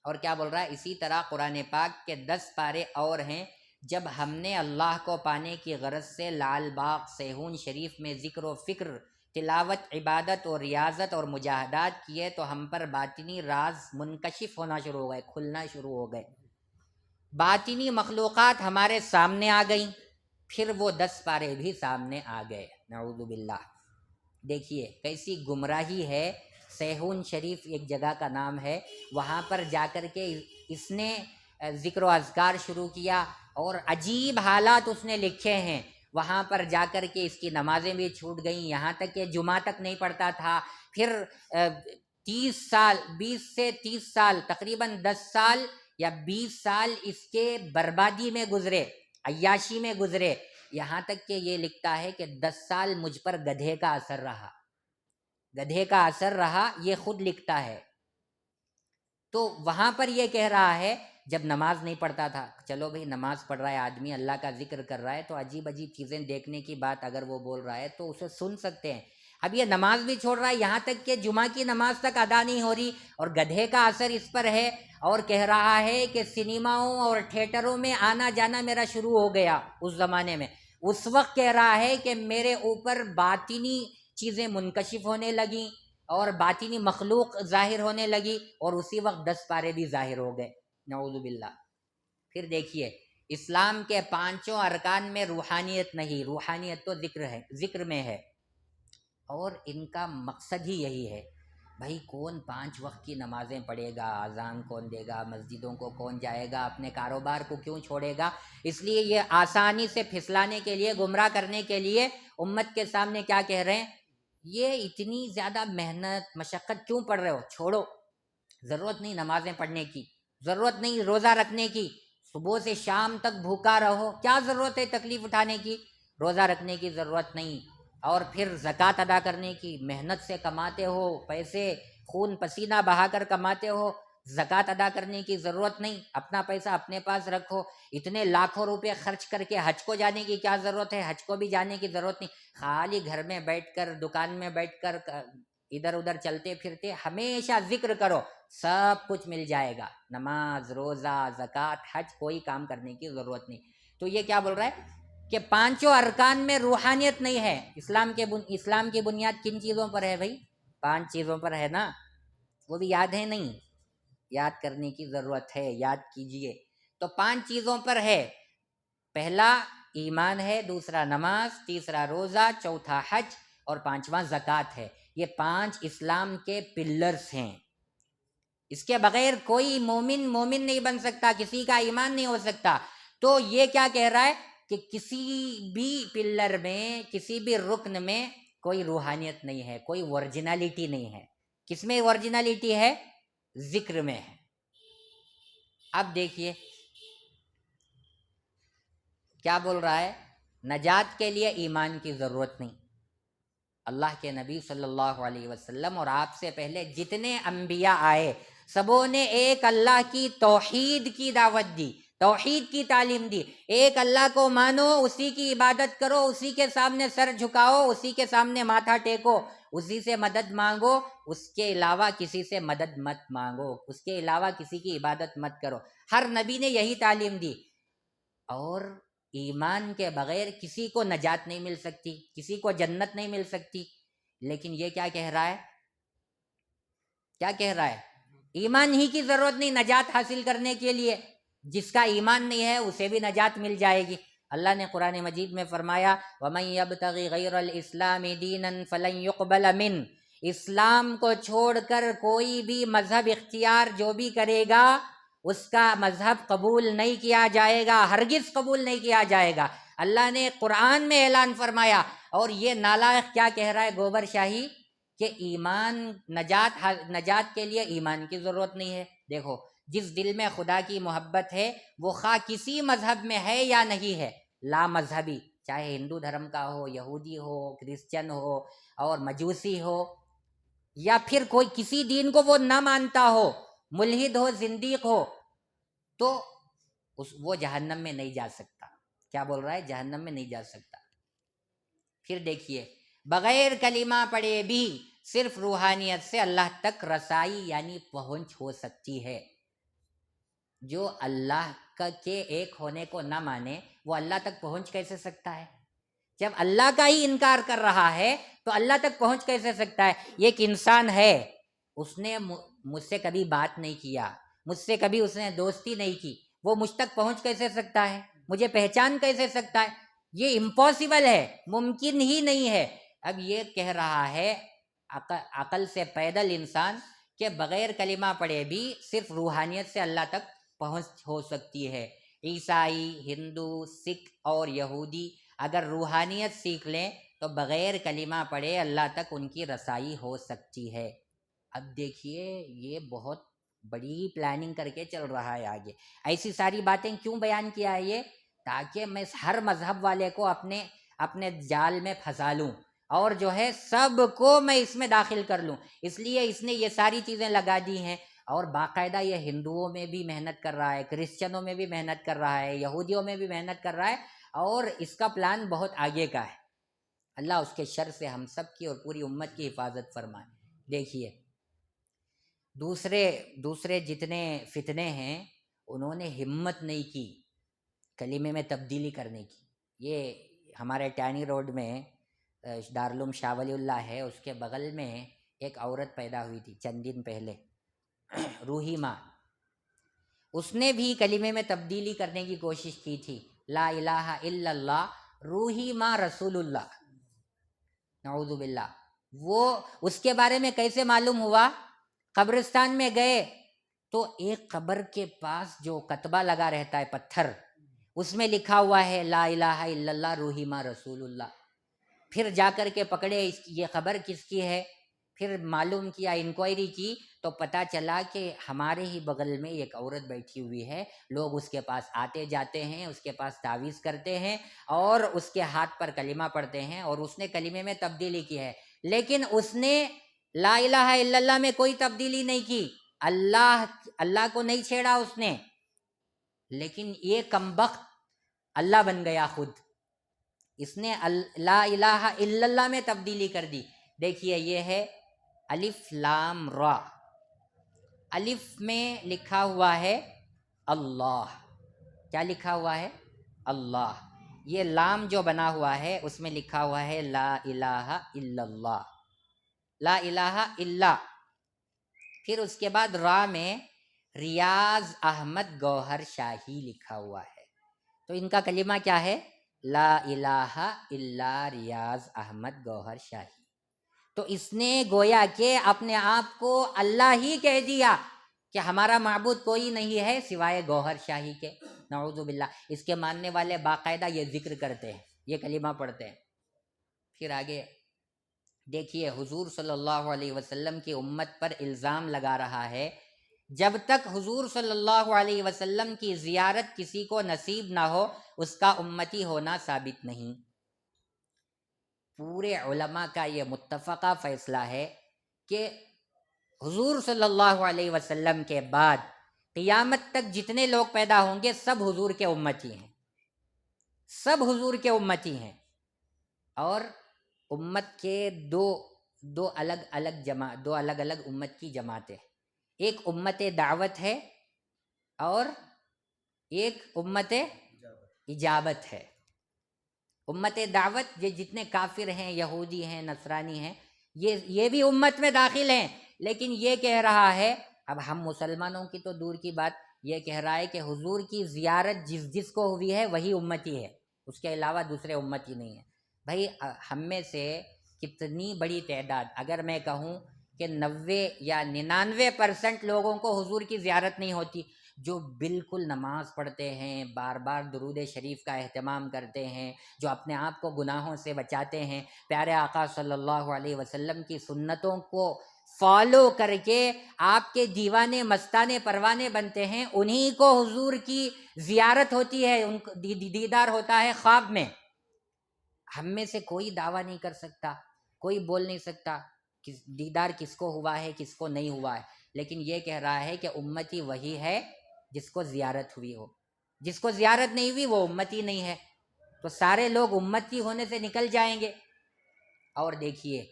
اور کیا بول رہا ہے؟ اسی طرح قرآن پاک کے 10 پارے اور ہیں، جب ہم نے اللہ کو پانے کی غرض سے لال باغ سیہون شریف میں ذکر و فکر، تلاوت، عبادت اور ریاضت اور مجاہدات کیے، تو ہم پر باطنی راز منکشف ہونا شروع ہو گئے، کھلنا شروع ہو گئے، باطنی مخلوقات ہمارے سامنے آ گئیں، پھر وہ 10 پارے بھی سامنے آ گئے، نعوذ باللہ۔ دیکھیے کیسی گمراہی ہے۔ سیہون شریف ایک جگہ کا نام ہے، وہاں پر جا کر کے اس نے ذکر و اذکار شروع کیا، اور عجیب حالات اس نے لکھے ہیں۔ وہاں پر جا کر کے اس کی نمازیں بھی چھوٹ گئیں، یہاں تک کہ جمعہ تک نہیں پڑھتا تھا۔ پھر 30 سال، 20 سے 30 سال، تقریباً 10 سال یا 20 سال اس کے بربادی میں گزرے، عیاشی میں گزرے، یہاں تک کہ یہ لکھتا ہے کہ 10 سال مجھ پر گدھے کا اثر رہا، گدھے کا اثر رہا، یہ خود لکھتا ہے۔ تو وہاں پر یہ کہہ رہا ہے جب نماز نہیں پڑھتا تھا، چلو بھئی نماز پڑھ رہا ہے آدمی، اللہ کا ذکر کر رہا ہے، تو عجیب چیزیں دیکھنے کی بات اگر وہ بول رہا ہے تو اسے سن سکتے ہیں۔ اب یہ نماز بھی چھوڑ رہا ہے، یہاں تک کہ جمعہ کی نماز تک ادا نہیں ہو رہی، اور گدھے کا اثر اس پر ہے، اور کہہ رہا ہے کہ سنیماؤں اور تھیٹروں میں آنا جانا میرا شروع ہو گیا اس زمانے میں۔ اس وقت کہہ رہا ہے کہ میرے اوپر باطنی چیزیں منکشف ہونے لگیں اور باطنی مخلوق ظاہر ہونے لگی، اور اسی وقت 10 پارے بھی ظاہر ہو گئے، نعوذ باللہ۔ پھر دیکھیے اسلام کے 5 ارکان میں روحانیت نہیں، روحانیت تو ذکر میں ہے، اور ان کا مقصد ہی یہی ہے۔ بھائی کون 5 وقت کی نمازیں پڑھے گا، اذان کون دے گا، مسجدوں کو کون جائے گا، اپنے کاروبار کو کیوں چھوڑے گا؟ اس لیے یہ آسانی سے پھسلانے کے لیے، گمراہ کرنے کے لیے امت کے سامنے کیا کہہ رہے ہیں، یہ اتنی زیادہ محنت مشقت کیوں پڑھ رہے ہو، چھوڑو، ضرورت نہیں نمازیں پڑھنے کی، ضرورت نہیں روزہ رکھنے کی، صبح سے شام تک بھوکا رہو، کیا ضرورت ہے تکلیف اٹھانے کی، روزہ رکھنے کی ضرورت نہیں، اور پھر زکوٰۃ ادا کرنے کی، محنت سے کماتے ہو پیسے، خون پسینہ بہا کر کماتے ہو، زکوٰۃ ادا کرنے کی ضرورت نہیں، اپنا پیسہ اپنے پاس رکھو، اتنے لاکھوں روپے خرچ کر کے حج کو جانے کی کیا ضرورت ہے، حج کو بھی جانے کی ضرورت نہیں، خالی گھر میں بیٹھ کر، دکان میں بیٹھ کر، ادھر ادھر چلتے پھرتے ہمیشہ ذکر کرو، سب کچھ مل جائے گا، نماز، روزہ، زکوٰۃ، حج، کوئی کام کرنے کی ضرورت نہیں۔ تو یہ کیا بول رہا ہے کہ 5 ارکان میں روحانیت نہیں ہے۔ اسلام کی بنیاد کن چیزوں پر ہے بھائی؟ 5 چیزوں پر ہے نا، وہ بھی یاد ہے نہیں؟ یاد کرنے کی ضرورت ہے، یاد کیجئے۔ تو 5 چیزوں پر ہے، پہلا ایمان ہے، دوسرا نماز، تیسرا روزہ، چوتھا حج، اور 5واں زکوٰۃ ہے۔ یہ 5 اسلام کے پلرز ہیں، اس کے بغیر کوئی مومن نہیں بن سکتا، کسی کا ایمان نہیں ہو سکتا۔ تو یہ کیا کہہ رہا ہے کہ کسی بھی پلر میں، کسی بھی رکن میں کوئی روحانیت نہیں ہے، کوئی ورجنالٹی نہیں ہے۔ کس میں ورجنالٹی ہے؟ ذکر میں ہے۔ اب دیکھیے کیا بول رہا ہے، نجات کے لیے ایمان کی ضرورت نہیں۔ اللہ کے نبی صلی اللہ علیہ وسلم اور آپ سے پہلے جتنے انبیاء آئے، سبوں نے ایک اللہ کی توحید کی دعوت دی، توحید کی تعلیم دی، ایک اللہ کو مانو، اسی کی عبادت کرو، اسی کے سامنے سر جھکاؤ، اسی کے سامنے ماتھا ٹیکو، اسی سے مدد مانگو، اس کے علاوہ کسی سے مدد مت مانگو، اس کے علاوہ کسی کی عبادت مت کرو۔ ہر نبی نے یہی تعلیم دی، اور ایمان کے بغیر کسی کو نجات نہیں مل سکتی، کسی کو جنت نہیں مل سکتی۔ لیکن یہ کیا کہہ رہا ہے، کیا کہہ رہا ہے، ایمان ہی کی ضرورت نہیں نجات حاصل کرنے کے لیے، جس کا ایمان نہیں ہے اسے بھی نجات مل جائے گی۔ اللہ نے قرآن مجید میں فرمایا وَمَن يَبْتَغِ غَيْرَ الْإِسْلَامِ دِينًا فَلَن يُقْبَلَ مِنْهُ، اسلام کو چھوڑ کر کوئی بھی مذہب اختیار جو بھی کرے گا، اس کا مذہب قبول نہیں کیا جائے گا، ہرگز قبول نہیں کیا جائے گا۔ اللہ نے قرآن میں اعلان فرمایا، اور یہ نالائق کیا کہہ رہا ہے، گوبر شاہی، کہ ایمان، نجات کے لیے ایمان کی ضرورت نہیں ہے۔ دیکھو جس دل میں خدا کی محبت ہے، وہ خواہ کسی مذہب میں ہے یا نہیں ہے، لا مذہبی، چاہے ہندو دھرم کا ہو، یہودی ہو، کرسچن ہو، اور مجوسی ہو، یا پھر کوئی کسی دین کو وہ نہ مانتا ہو، ملحد ہو، زندیق ہو، تو وہ جہنم میں نہیں جا سکتا۔ کیا بول رہا ہے، جہنم میں نہیں جا سکتا۔ پھر دیکھیے بغیر کلمہ پڑھے بھی صرف روحانیت سے اللہ تک رسائی یعنی پہنچ ہو سکتی ہے۔ جو اللہ کے ایک ہونے کو نہ مانے، وہ اللہ تک پہنچ کیسے سکتا ہے؟ جب اللہ کا ہی انکار کر رہا ہے تو اللہ تک پہنچ کیسے سکتا ہے؟ یہ ایک انسان ہے، اس نے مجھ سے کبھی بات نہیں کیا، مجھ سے کبھی اس نے دوستی نہیں کی، وہ مجھ تک پہنچ کیسے سکتا ہے؟ مجھے پہچان کیسے سکتا ہے؟ یہ امپاسبل ہے، ممکن ہی نہیں ہے۔ اب یہ کہہ رہا ہے عقل سے پیدل انسان کہ بغیر کلمہ پڑھے بھی صرف روحانیت سے اللہ تک پہنچ ہو سکتی ہے۔ عیسائی، ہندو، سکھ اور یہودی اگر روحانیت سیکھ لیں تو بغیر کلمہ پڑھے اللہ تک ان کی رسائی ہو سکتی ہے۔ اب دیکھیے یہ بہت بڑی پلاننگ کر کے چل رہا ہے آگے۔ ایسی ساری باتیں کیوں بیان کیا ہے یہ؟ تاکہ میں ہر مذہب والے کو اپنے جال میں پھنسا لوں، اور جو ہے سب کو میں اس میں داخل کر لوں۔ اس لیے اس نے یہ ساری چیزیں لگا دی ہیں، اور باقاعدہ یہ ہندوؤں میں بھی محنت کر رہا ہے، کرسچنوں میں بھی محنت کر رہا ہے، یہودیوں میں بھی محنت کر رہا ہے، اور اس کا پلان بہت آگے کا ہے۔ اللہ اس کے شر سے ہم سب کی اور پوری امت کی حفاظت فرمائے۔ دیکھیے دوسرے جتنے فتنے ہیں انہوں نے ہمت نہیں کی کلمے میں تبدیلی کرنے کی۔ یہ ہمارے ٹانی روڈ میں دارالعلوم شاہ ولی اللہ ہے، اس کے بغل میں ایک عورت پیدا ہوئی تھی چند دن پہلے، روحی ماں. اس نے بھی کلمے میں تبدیلی کرنے کی کوشش کی تھی، لا الہ الا اللہ، روحی ماں رسول اللہ، نعوذ باللہ. وہ اس کے بارے میں کیسے معلوم ہوا؟ قبرستان میں گئے تو ایک قبر کے پاس جو کتبہ لگا رہتا ہے پتھر، اس میں لکھا ہوا ہے لا الہ الا اللہ روحی ماں رسول اللہ. پھر جا کر کے پکڑے یہ خبر کس کی ہے، پھر معلوم کیا، انکوائری کی تو پتہ چلا کہ ہمارے ہی بغل میں ایک عورت بیٹھی ہوئی ہے، لوگ اس کے پاس آتے جاتے ہیں، اس کے پاس تعویذ کرتے ہیں اور اس کے ہاتھ پر کلمہ پڑھتے ہیں، اور اس نے کلمے میں تبدیلی کی ہے. لیکن اس نے لا الہ الا اللہ میں کوئی تبدیلی نہیں کی، اللہ کو نہیں چھیڑا اس نے، لیکن یہ کمبخت اللہ بن گیا خود. اس نے لا الہ الا اللہ میں تبدیلی کر دی. دیکھیے یہ ہے الف لام را. الف میں لکھا ہوا ہے اللہ، کیا لکھا ہوا ہے؟ اللہ. یہ لام جو بنا ہوا ہے اس میں لکھا ہوا ہے لا الہ الا اللہ، لا الہ الا. پھر اس کے بعد را میں ریاض احمد گوہر شاہی لکھا ہوا ہے. تو ان کا کلمہ کیا ہے؟ لا الہ الا ریاض احمد گوہر شاہی. تو اس نے گویا کہ اپنے آپ کو اللہ ہی کہہ دیا کہ ہمارا معبود کوئی نہیں ہے سوائے گوہر شاہی کے. نعوذ باللہ. اس کے ماننے والے باقاعدہ یہ ذکر کرتے ہیں، یہ کلمہ پڑھتے ہیں. پھر آگے دیکھیے، حضور صلی اللہ علیہ وسلم کی امت پر الزام لگا رہا ہے جب تک حضور صلی اللہ علیہ وسلم کی زیارت کسی کو نصیب نہ ہو اس کا امتی ہونا ثابت نہیں. پورے علماء کا یہ متفقہ فیصلہ ہے کہ حضور صلی اللہ علیہ وسلم کے بعد قیامت تک جتنے لوگ پیدا ہوں گے سب حضور کے امتی ہیں، سب حضور کے امتی ہیں. اور امت کے دو الگ الگ امت کی جماعتیں، ایک امت دعوت ہے اور ایک امت اجابت ہے. امت دعوت یہ جتنے کافر ہیں، یہودی ہیں، نصرانی ہیں، یہ بھی امت میں داخل ہیں، لیکن یہ کہہ رہا ہے، اب ہم مسلمانوں کی تو دور کی بات، یہ کہہ رہا ہے کہ حضور کی زیارت جس کو ہوئی ہے وہی امتی ہے، اس کے علاوہ دوسرے امتی نہیں ہیں. بھائی ہم میں سے کتنی بڑی تعداد، اگر میں کہوں کہ 90 یا 99% لوگوں کو حضور کی زیارت نہیں ہوتی، جو بالکل نماز پڑھتے ہیں، بار بار درود شریف کا اہتمام کرتے ہیں، جو اپنے آپ کو گناہوں سے بچاتے ہیں، پیارے آقا صلی اللہ علیہ وسلم کی سنتوں کو فالو کر کے آپ کے دیوانے مستانے پروانے بنتے ہیں، انہی کو حضور کی زیارت ہوتی ہے، ان کو دیدار ہوتا ہے خواب میں. ہم میں سے کوئی دعویٰ نہیں کر سکتا، کوئی بول نہیں سکتا کہ دیدار کس کو ہوا ہے کس کو نہیں ہوا ہے، لیکن یہ کہہ رہا ہے کہ امتی وہی ہے جس کو زیارت ہوئی ہو، جس کو زیارت نہیں ہوئی وہ امتی نہیں ہے. تو سارے لوگ امتی ہونے سے نکل جائیں گے. اور دیکھیے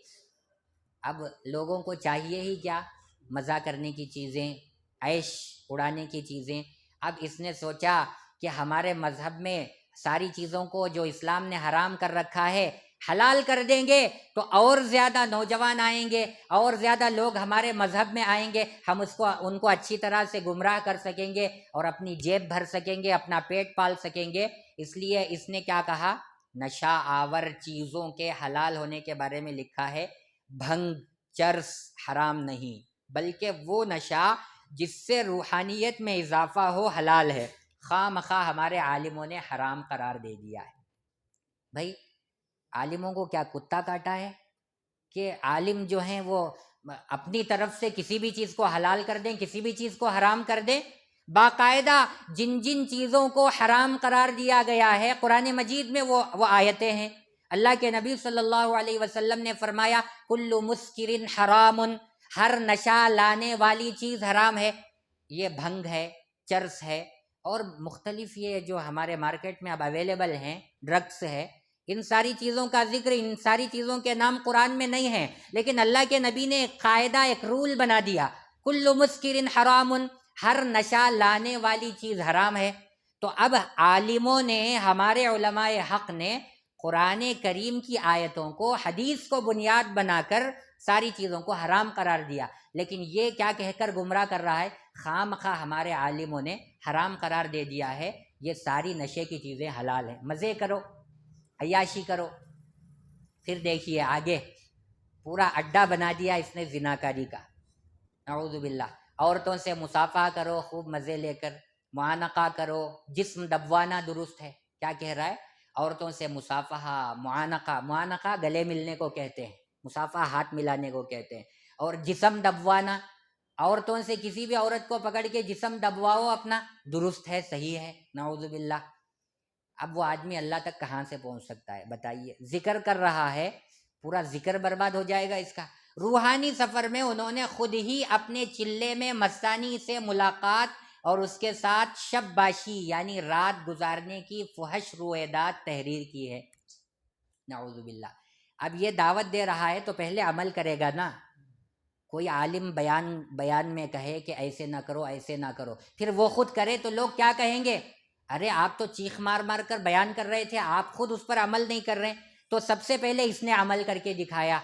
اب لوگوں کو چاہیے ہی کیا؟ مزہ کرنے کی چیزیں، عیش اڑانے کی چیزیں. اب اس نے سوچا کہ ہمارے مذہب میں ساری چیزوں کو جو اسلام نے حرام کر رکھا ہے حلال کر دیں گے تو اور زیادہ نوجوان آئیں گے، اور زیادہ لوگ ہمارے مذہب میں آئیں گے، ہم ان کو اچھی طرح سے گمراہ کر سکیں گے اور اپنی جیب بھر سکیں گے، اپنا پیٹ پال سکیں گے. اس لیے اس نے کیا کہا؟ نشہ آور چیزوں کے حلال ہونے کے بارے میں لکھا ہے بھنگ چرس حرام نہیں، بلکہ وہ نشہ جس سے روحانیت میں اضافہ ہو حلال ہے، خواہ مخواہ ہمارے عالموں نے حرام قرار دے دیا ہے. بھائی عالموں کو کیا کتا کاٹا ہے کہ عالم جو ہیں وہ اپنی طرف سے کسی بھی چیز کو حلال کر دیں، کسی بھی چیز کو حرام کر دیں؟ باقاعدہ جن چیزوں کو حرام قرار دیا گیا ہے قرآن مجید میں وہ آیتیں ہیں. اللہ کے نبی صلی اللہ علیہ وسلم نے فرمایا کل مسکر حرام، ہر نشہ لانے والی چیز حرام ہے. یہ بھنگ ہے، چرس ہے، اور مختلف یہ جو ہمارے مارکیٹ میں اب اویلیبل ہیں ڈرگس ہے، ان ساری چیزوں کا ذکر، ان ساری چیزوں کے نام قرآن میں نہیں ہیں، لیکن اللہ کے نبی نے ایک قاعدہ، ایک رول بنا دیا، کل مسکر حرام، ہر نشہ لانے والی چیز حرام ہے. تو اب عالموں نے، ہمارے علماء حق نے قرآن کریم کی آیتوں کو، حدیث کو بنیاد بنا کر ساری چیزوں کو حرام قرار دیا، لیکن یہ کیا کہہ کر گمراہ کر رہا ہے؟ خواہ مخواہ ہمارے عالموں نے حرام قرار دے دیا ہے یہ ساری نشے کی چیزیں حلال ہیں، مزے کرو، عیاشی کرو۔ پھر دیکھیے آگے پورا اڈا بنا دیا اس نے زناکاری کا، نعوذ باللہ۔ عورتوں سے مصافحہ کرو خوب مزے لے کر، معانقہ کرو، جسم دبوانا درست ہے، کیا کہہ رہا ہے؟ عورتوں سے مصافحہ، معانقہ گلے ملنے کو کہتے ہیں، مصافحہ ہاتھ ملانے کو کہتے ہیں، اور جسم دبوانا، عورتوں سے کسی بھی عورت کو پکڑ کے جسم دبواؤ اپنا، درست ہے، صحیح ہے، نعوذ باللہ۔ اب وہ آدمی اللہ تک کہاں سے پہنچ سکتا ہے بتائیے؟ ذکر کر رہا ہے، پورا ذکر برباد ہو جائے گا اس کا۔ روحانی سفر میں انہوں نے خود ہی اپنے چلے میں مستانی سے ملاقات اور اس کے ساتھ شب باشی یعنی رات گزارنے کی فحش رویداد تحریر کی ہے، نعوذ باللہ۔ اب یہ دعوت دے رہا ہے تو پہلے عمل کرے گا نا۔ کوئی عالم بیان میں کہے کہ ایسے نہ کرو ایسے نہ کرو، پھر وہ خود کرے تو لوگ کیا کہیں گے؟ ارے آپ تو چیخ مار مار کر بیان کر رہے تھے، آپ خود اس پر عمل نہیں کر رہے۔ تو سب سے پہلے اس نے عمل کر کے دکھایا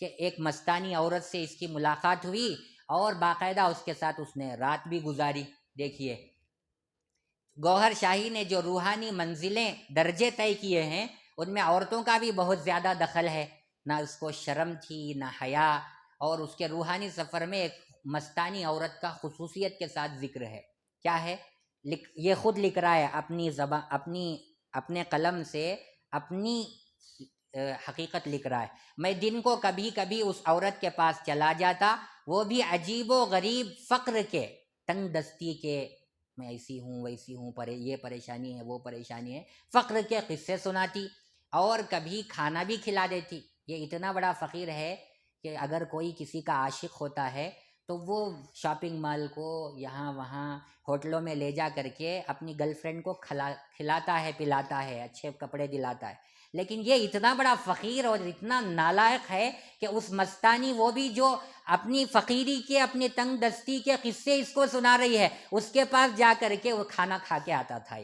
کہ ایک مستانی عورت سے اس کی ملاقات ہوئی اور باقاعدہ اس کے ساتھ اس نے رات بھی گزاری۔ دیکھیے گوہر شاہی نے جو روحانی منزلیں درجے طے کیے ہیں ان میں عورتوں کا بھی بہت زیادہ دخل ہے، نہ اس کو شرم تھی نہ حیا، اور اس کے روحانی سفر میں ایک مستانی عورت کا خصوصیت کے ساتھ ذکر ہے۔ کیا ہے؟ یہ خود لکھ رہا ہے اپنی زبان، اپنے قلم سے اپنی حقیقت لکھ رہا ہے۔ میں دن کو کبھی کبھی اس عورت کے پاس چلا جاتا، وہ بھی عجیب و غریب فقر کے، تنگ دستی کے، میں ایسی ہوں ویسی ہوں، یہ پریشانی ہے وہ پریشانی ہے، فقر کے قصے سناتی اور کبھی کھانا بھی کھلا دیتی۔ یہ اتنا بڑا فقیر ہے کہ اگر کوئی کسی کا عاشق ہوتا ہے تو وہ شاپنگ مال کو یہاں وہاں ہوٹلوں میں لے جا کر کے اپنی گرل فرینڈ کو کھلاتا ہے، پلاتا ہے، اچھے کپڑے دلاتا ہے، لیکن یہ اتنا بڑا فقیر اور اتنا نالائق ہے کہ اس مستانی، وہ بھی جو اپنی فقیری کے، اپنی تنگ دستی کے قصے اس کو سنا رہی ہے، اس کے پاس جا کر کے وہ کھانا کھا کے آتا تھا،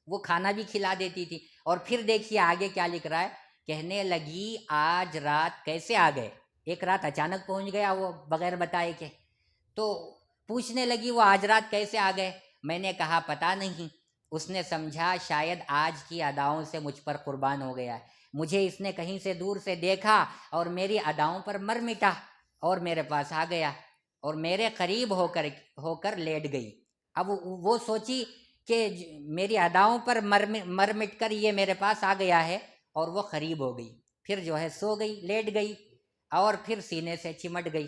وہ کھانا بھی کھلا دیتی تھی۔ اور پھر دیکھیے آگے کیا لکھ رہا ہے، کہنے لگی آج رات کیسے آ گئے؟ ایک رات اچانک پہنچ گیا وہ بغیر بتائے کے، تو پوچھنے لگی وہ آج رات کیسے آ گئے؟ میں نے کہا پتہ نہیں۔ اس نے سمجھا شاید آج کی اداؤں سے مجھ پر قربان ہو گیا ہے، مجھے اس نے کہیں سے دور سے دیکھا اور میری اداؤں پر مر مٹا اور میرے پاس آ گیا اور میرے قریب ہو کر لیٹ گئی۔ اب وہ سوچی کہ میری اداؤں پر مر مٹ کر یہ میرے پاس آ گیا ہے اور وہ قریب ہو گئی، پھر جو ہے سو گئی، لیٹ گئی اور پھر سینے سے چمٹ گئی۔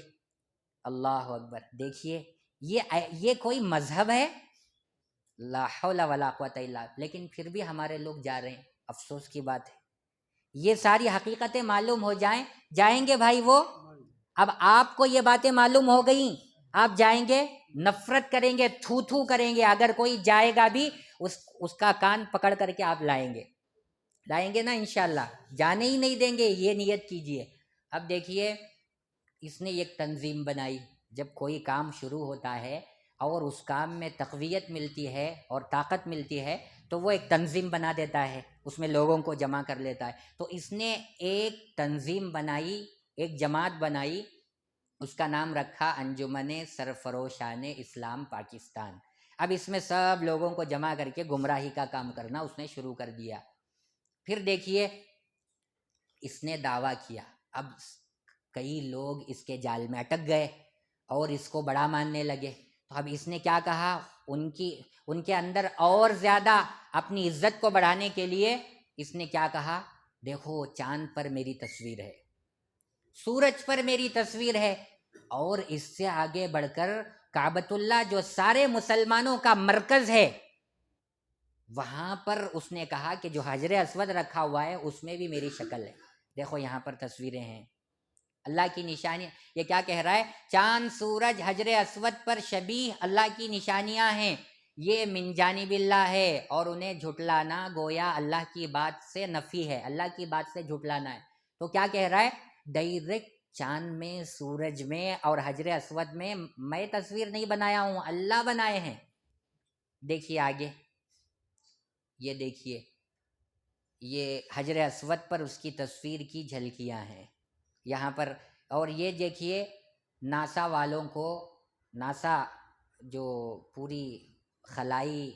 اللہ اکبر! دیکھیے یہ کوئی مذہب ہے؟ لا حول ولا قوت الا باللہ۔ لیکن پھر بھی ہمارے لوگ جا رہے ہیں، افسوس کی بات ہے۔ یہ ساری حقیقتیں معلوم ہو جائیں گے بھائی وہ، اب آپ کو یہ باتیں معلوم ہو گئیں، آپ جائیں گے، نفرت کریں گے، تھو تھو کریں گے، اگر کوئی جائے گا بھی اس کا کان پکڑ کر کے آپ لائیں گے نا انشاءاللہ، جانے ہی نہیں دیں گے، یہ نیت کیجئے۔ اب دیکھیے اس نے ایک تنظیم بنائی، جب کوئی کام شروع ہوتا ہے اور اس کام میں تقویت ملتی ہے اور طاقت ملتی ہے تو وہ ایک تنظیم بنا دیتا ہے، اس میں لوگوں کو جمع کر لیتا ہے۔ تو اس نے ایک تنظیم بنائی، ایک جماعت بنائی، اس کا نام رکھا انجمن سرفروشان اسلام پاکستان۔ اب اس میں سب لوگوں کو جمع کر کے گمراہی کا کام کرنا اس نے شروع کر دیا۔ پھر دیکھیے اس نے دعویٰ کیا، اب کئی لوگ اس کے جال میں اٹک گئے اور اس کو بڑا ماننے لگے، تو اب اس نے کیا کہا، ان کے اندر اور زیادہ اپنی عزت کو بڑھانے کے لیے اس نے کیا کہا، دیکھو چاند پر میری تصویر ہے، سورج پر میری تصویر ہے، اور اس سے آگے بڑھ کر کعبۃ اللہ جو سارے مسلمانوں کا مرکز ہے، وہاں پر اس نے کہا کہ جو حجر اسود رکھا ہوا ہے اس میں بھی میری شکل ہے، دیکھو یہاں پر تصویریں ہیں، اللہ کی نشانی۔ یہ کیا کہہ رہا ہے، چاند سورج حجر اسود پر شبیہ اللہ کی نشانیاں ہیں، یہ من جانب اللہ ہے، اور انہیں جھٹلانا گویا اللہ کی بات سے نفی ہے، اللہ کی بات سے جھٹلانا ہے۔ تو کیا کہہ رہا ہے، ڈائریکٹ چاند میں، سورج میں اور حجر اسود میں میں تصویر نہیں بنایا ہوں، اللہ بنائے ہیں۔ دیکھیے آگے، یہ دیکھیے یہ حجر اسود پر اس کی تصویر کی جھلکیاں ہیں یہاں پر. اور یہ دیکھیے ناسا والوں کو، ناسا جو پوری خلائی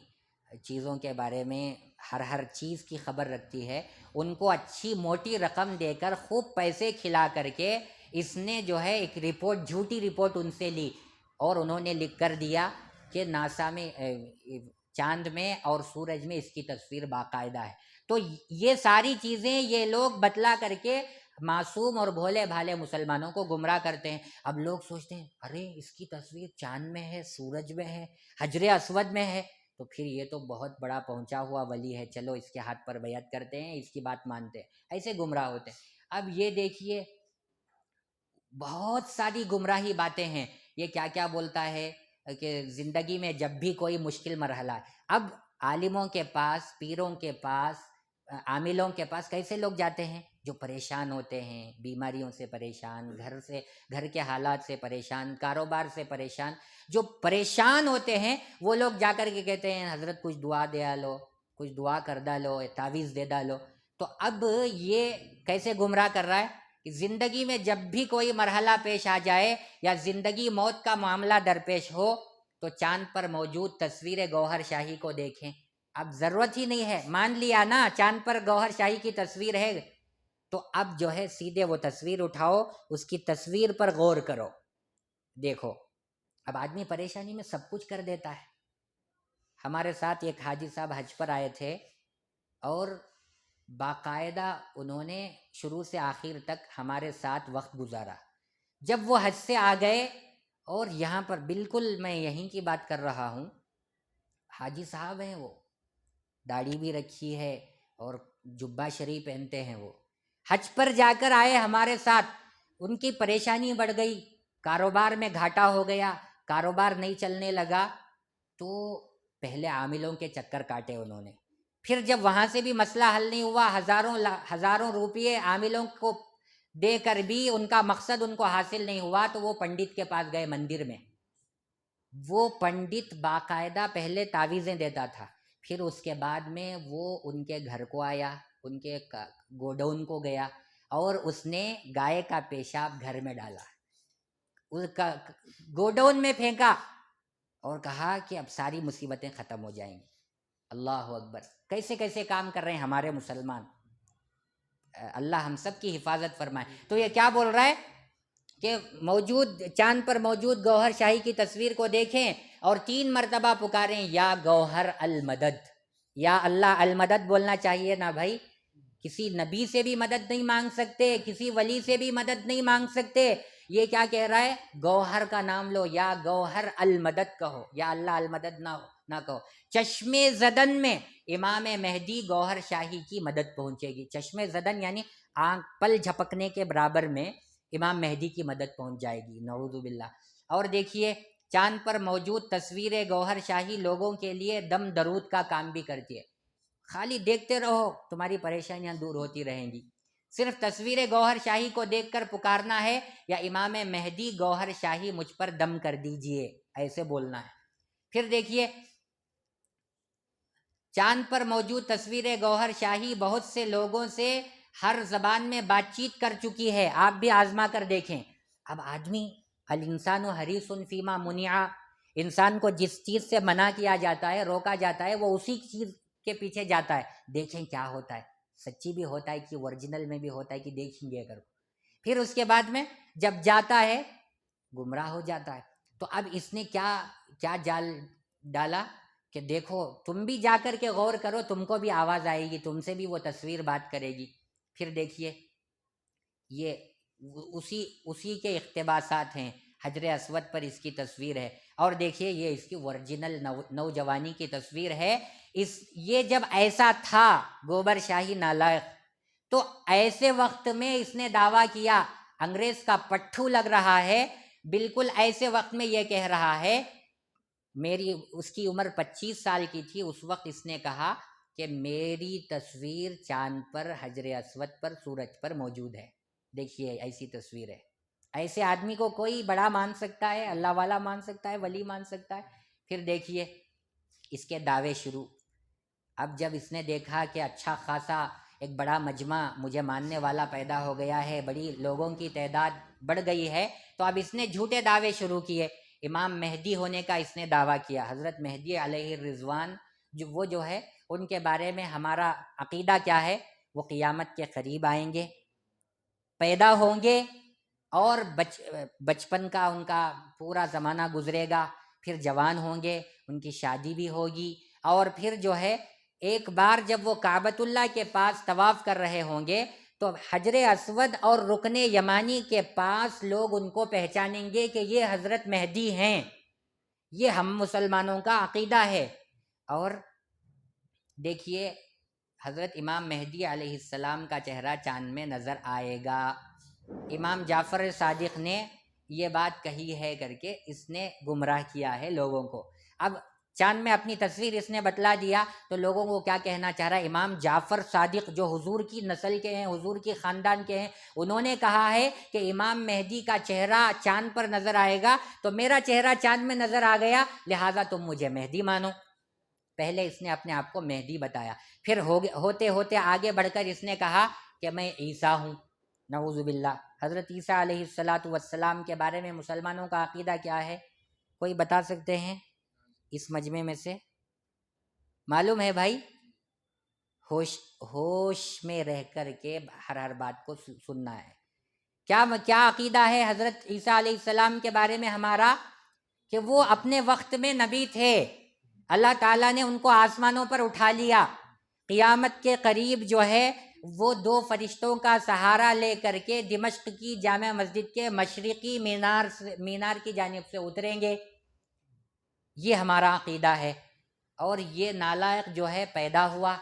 چیزوں کے بارے میں ہر چیز کی خبر رکھتی ہے، ان کو اچھی موٹی رقم دے کر خوب پیسے کھلا کر کے اس نے جو ہے ایک رپورٹ، جھوٹی رپورٹ ان سے لی، اور انہوں نے لکھ کر دیا کہ ناسا میں چاند میں اور سورج میں اس کی تصویر باقاعدہ ہے. تو یہ ساری چیزیں یہ لوگ بتلا کر کے معصوم اور بھولے بھالے مسلمانوں کو گمراہ کرتے ہیں. اب لوگ سوچتے ہیں ارے اس کی تصویر چاند میں ہے، سورج میں ہے، حجر اسود میں ہے، تو پھر یہ تو بہت بڑا پہنچا ہوا ولی ہے، چلو اس کے ہاتھ پر بیعت کرتے ہیں، اس کی بات مانتے ہیں. ایسے گمراہ ہوتے ہیں. اب یہ دیکھیے بہت ساری گمراہی باتیں ہیں. یہ کیا کیا بولتا ہے کہ زندگی میں جب بھی کوئی مشکل مرحلہ ہے، اب عالموں کے پاس، پیروں کے پاس، عاملوں کے پاس کیسے لوگ جاتے ہیں؟ جو پریشان ہوتے ہیں، بیماریوں سے پریشان، گھر کے حالات سے پریشان، کاروبار سے پریشان. جو پریشان ہوتے ہیں وہ لوگ جا کر کے کہتے ہیں حضرت کچھ دعا دے ڈالو، کچھ دعا کر ڈالو، تعویذ دے ڈالو. تو اب یہ کیسے گمراہ کر رہا ہے کہ زندگی میں جب بھی کوئی مرحلہ پیش آ جائے یا زندگی موت کا معاملہ درپیش ہو تو چاند پر موجود تصویر گوہر شاہی کو دیکھیں. اب ضرورت ہی نہیں ہے، مان لیا نا چاند پر گوہر شاہی کی تصویر ہے، تو اب جو ہے سیدھے وہ تصویر اٹھاؤ، اس کی تصویر پر غور کرو، دیکھو. اب آدمی پریشانی میں سب کچھ کر دیتا ہے. ہمارے ساتھ ایک حاجی صاحب حج پر آئے تھے اور باقاعدہ انہوں نے شروع سے آخر تک ہمارے ساتھ وقت گزارا. جب وہ حج سے آ گئے اور یہاں پر بالکل میں یہیں کی بات کر رہا ہوں، حاجی صاحب ہیں، وہ داڑھی بھی رکھی ہے اور جبہ شریف پہنتے ہیں. وہ حج پر جا کر آئے ہمارے ساتھ، ان کی پریشانی بڑھ گئی، کاروبار میں گھاٹا ہو گیا، کاروبار نہیں چلنے لگا. تو پہلے عاملوں کے چکر کاٹے انہوں نے، پھر جب وہاں سے بھی مسئلہ حل نہیں ہوا، ہزاروں روپیے عاملوں کو دے کر بھی ان کا مقصد ان کو حاصل نہیں ہوا، تو وہ پنڈت کے پاس گئے مندر میں. وہ پنڈت باقاعدہ پہلے تعویذیں دیتا تھا، پھر اس کے بعد میں وہ ان کے گھر کو آیا، ان کے گوڈاؤن کو گیا اور اس نے گائے کا پیشاب گھر میں ڈالا، اس کا گوڈاؤن میں پھینکا اور کہا کہ اب ساری مصیبتیں ختم ہو جائیں گی. اللہ اکبر! کیسے کیسے کام کر رہے ہیں ہمارے مسلمان. اللہ ہم سب کی حفاظت فرمائے. تو یہ کیا بول رہا ہے کہ موجود چاند پر موجود گوہر شاہی کی تصویر کو دیکھیں اور 3 مرتبہ پکاریں یا گوہر المدد. یا اللہ المدد بولنا چاہیے نا بھائی. کسی نبی سے بھی مدد نہیں مانگ سکتے، کسی ولی سے بھی مدد نہیں مانگ سکتے. یہ کیا کہہ رہا ہے؟ گوہر کا نام لو، یا گوہر المدد کہو، یا اللہ المدد نہ کہو. چشم زدن میں امام مہدی گوہر شاہی کی مدد پہنچے گی. چشم زدن یعنی آنکھ پل جھپکنے کے برابر میں امام مہدی کی مدد پہنچ جائے گی، نعوذ باللہ. اور دیکھیے چاند پر موجود تصویر گوہر شاہی لوگوں کے لیے دم درود کا کام بھی کرتی ہے. خالی دیکھتے رہو، تمہاری پریشانیاں دور ہوتی رہیں گی. صرف تصویر گوہر شاہی کو دیکھ کر پکارنا ہے یا امام مہدی گوہر شاہی مجھ پر دم کر دیجئے، ایسے بولنا ہے. پھر دیکھیے چاند پر موجود تصویر گوہر شاہی بہت سے لوگوں سے ہر زبان میں بات چیت کر چکی ہے، آپ بھی آزما کر دیکھیں. اب آدمی الانسان حریص فیما منع، انسان کو جس چیز سے منع کیا جاتا ہے، روکا جاتا ہے، وہ اسی چیز کے پیچھے جاتا ہے. دیکھیں کیا ہوتا ہے، سچی بھی ہوتا ہے کہ اوریجنل میں بھی ہوتا ہے کہ دیکھیں گے اگر. پھر اس کے بعد میں جب جاتا ہے گمراہ ہو جاتا ہے. تو اب اس نے کیا جال ڈالا کہ دیکھو تم بھی جا کر کے غور کرو، تم کو بھی آواز آئے گی، تم سے بھی وہ تصویر بات کرے گی. پھر دیکھیے یہ اسی کے اقتباسات ہیں. حجر اسود پر اس کی تصویر ہے اور دیکھیے یہ اس کی اوریجنل نوجوانی کی تصویر ہے. یہ جب ایسا تھا گوبر شاہی نالائق، تو ایسے وقت میں اس نے دعویٰ کیا، انگریز کا پٹھو لگ رہا ہے. بالکل ایسے وقت میں یہ کہہ رہا ہے، اس کی عمر 25 سال کی تھی اس وقت، اس نے کہا کہ میری تصویر چاند پر، حجر اسود پر، سورج پر موجود ہے. دیکھیے ایسی تصویر ہے. ایسے آدمی کو کوئی بڑا مان سکتا ہے، اللہ والا مان سکتا ہے، ولی مان سکتا ہے. پھر دیکھیے اس کے دعوے شروع. اب جب اس نے دیکھا کہ اچھا خاصا ایک بڑا مجمع مجھے ماننے والا پیدا ہو گیا ہے، بڑی لوگوں کی تعداد بڑھ گئی ہے، تو اب اس نے جھوٹے دعوے شروع کیے۔ امام مہدی ہونے کا اس نے دعویٰ کیا۔ حضرت مہدی علیہ الرضوان جو ہے ان کے بارے میں ہمارا عقیدہ کیا ہے؟ وہ قیامت کے قریب آئیں گے، پیدا ہوں گے، اور بچپن کا ان کا پورا زمانہ گزرے گا، پھر جوان ہوں گے، ان کی شادی بھی ہوگی، اور پھر جو ہے ایک بار جب وہ کعبۃ اللہ کے پاس طواف کر رہے ہوں گے تو حجر اسود اور رکن یمانی کے پاس لوگ ان کو پہچانیں گے کہ یہ حضرت مہدی ہیں۔ یہ ہم مسلمانوں کا عقیدہ ہے۔ اور دیکھیے حضرت امام مہدی علیہ السلام کا چہرہ چاند میں نظر آئے گا۔ امام جعفر صادق نے یہ بات کہی ہے کر کے اس نے گمراہ کیا ہے لوگوں کو۔ اب چاند میں اپنی تصویر اس نے بتلا دیا تو لوگوں کو کیا کہنا چاہ رہا ہے؟ امام جعفر صادق جو حضور کی نسل کے ہیں، حضور کی خاندان کے ہیں، انہوں نے کہا ہے کہ امام مہدی کا چہرہ چاند پر نظر آئے گا، تو میرا چہرہ چاند میں نظر آ گیا، لہٰذا تم مجھے مہدی مانو۔ پہلے اس نے اپنے آپ کو مہدی بتایا، پھر ہوتے ہوتے آگے بڑھ کر اس نے کہا کہ میں عیسیٰ ہوں۔ نعوذ باللہ۔ حضرت عیسیٰ علیہ السلام کے بارے میں مسلمانوں کا عقیدہ کیا ہے؟ کوئی بتا سکتے ہیں اس مجمع میں سے؟ معلوم ہے بھائی؟ ہوش میں رہ کر کے ہر بات کو سننا ہے۔ کیا عقیدہ ہے حضرت عیسیٰ علیہ السلام کے بارے میں ہمارا؟ کہ وہ اپنے وقت میں نبی تھے، اللہ تعالیٰ نے ان کو آسمانوں پر اٹھا لیا، قیامت کے قریب جو ہے وہ 2 فرشتوں کا سہارا لے کر کے دمشق کی جامع مسجد کے مشرقی مینار کی جانب سے اتریں گے۔ یہ ہمارا عقیدہ ہے۔ اور یہ نالائق جو ہے پیدا ہوا،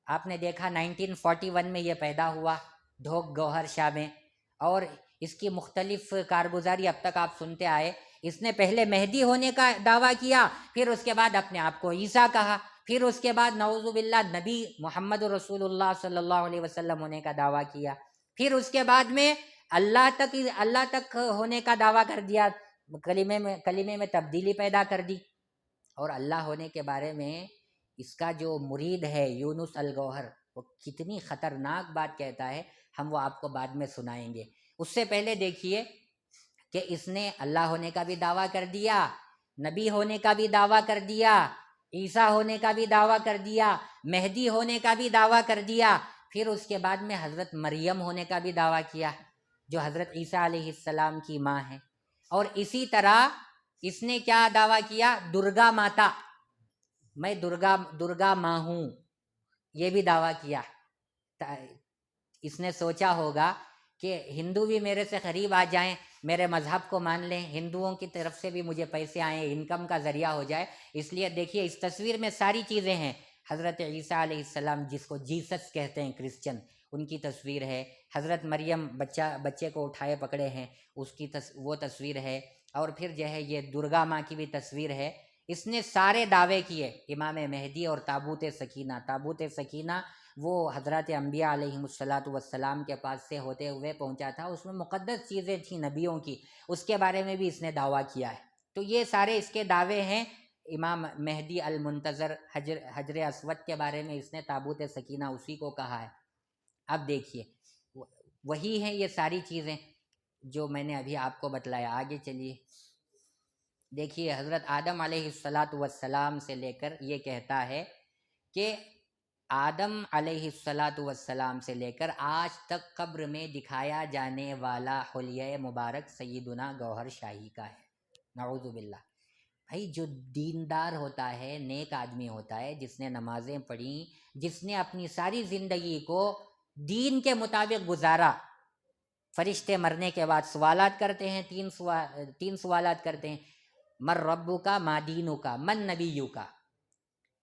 آپ نے دیکھا 1941 میں یہ پیدا ہوا ڈھوک گوہر شاہ میں، اور اس کی مختلف کارگزاری اب تک آپ سنتے آئے۔ اس نے پہلے مہدی ہونے کا دعویٰ کیا، پھر اس کے بعد اپنے آپ کو عیسیٰ کہا، پھر اس کے بعد نعوذ باللہ نبی محمد رسول اللہ صلی اللہ علیہ وسلم ہونے کا دعویٰ کیا، پھر اس کے بعد میں اللہ تک ہونے کا دعویٰ کر دیا، کلمے میں تبدیلی پیدا کر دی۔ اور اللہ ہونے کے بارے میں اس کا جو مرید ہے یونس الگوہر، وہ کتنی خطرناک بات کہتا ہے، ہم وہ آپ کو بعد میں سنائیں گے۔ اس سے پہلے دیکھیے کہ اس نے اللہ ہونے کا بھی دعویٰ کر دیا، نبی ہونے کا بھی دعویٰ کر دیا، عیسیٰ ہونے کا بھی دعویٰ کر دیا، مہدی ہونے کا بھی دعویٰ کر دیا، پھر اس کے بعد میں حضرت مریم ہونے کا بھی دعویٰ کیا جو حضرت عیسیٰ علیہ السلام کی ماں ہے۔ اور اسی طرح اس نے کیا دعویٰ کیا؟ درگا ماتا، میں درگا ماں ہوں، یہ بھی دعویٰ کیا۔ اس نے سوچا ہوگا کہ ہندو بھی میرے سے قریب آ جائیں، میرے مذہب کو مان لیں، ہندوؤں کی طرف سے بھی مجھے پیسے آئیں، انکم کا ذریعہ ہو جائے، اس لیے دیکھیے اس تصویر میں ساری چیزیں ہیں۔ حضرت عیسیٰ علیہ السلام جس کو جیسس کہتے ہیں کرسچن، ان کی تصویر ہے۔ حضرت مریم بچے کو اٹھائے پکڑے ہیں، اس کی وہ تصویر ہے، اور پھر جو ہے یہ درگا ماں کی بھی تصویر ہے۔ اس نے سارے دعوے کیے، امام مہدی اور تابوت سکینہ وہ حضرت انبیاء علیہ السلام کے پاس سے ہوتے ہوئے پہنچا تھا، اس میں مقدس چیزیں تھیں نبیوں کی، اس کے بارے میں بھی اس نے دعویٰ کیا ہے۔ تو یہ سارے اس کے دعوے ہیں۔ امام مہدی المنتظر، حجر اسود کے بارے میں اس نے تابوت سکینہ اسی کو کہا ہے۔ اب دیکھیے وہی ہیں یہ ساری چیزیں جو میں نے ابھی آپ کو بتلایا۔ آگے چلیے، دیکھیے حضرت آدم علیہ السلام سے لے کر یہ کہتا ہے کہ آدم علیہ السلام سے لے کر آج تک قبر میں دکھایا جانے والا حلیہ مبارک سیدنا گوہر شاہی کا ہے۔ نعوذ باللہ۔ بھائی جو دیندار ہوتا ہے، نیک آدمی ہوتا ہے، جس نے نمازیں پڑھیں، جس نے اپنی ساری زندگی کو دین کے مطابق گزارا، فرشتے مرنے کے بعد سوالات کرتے ہیں، 3 سوالات کرتے ہیں، من ربک ما دینک من نبیک،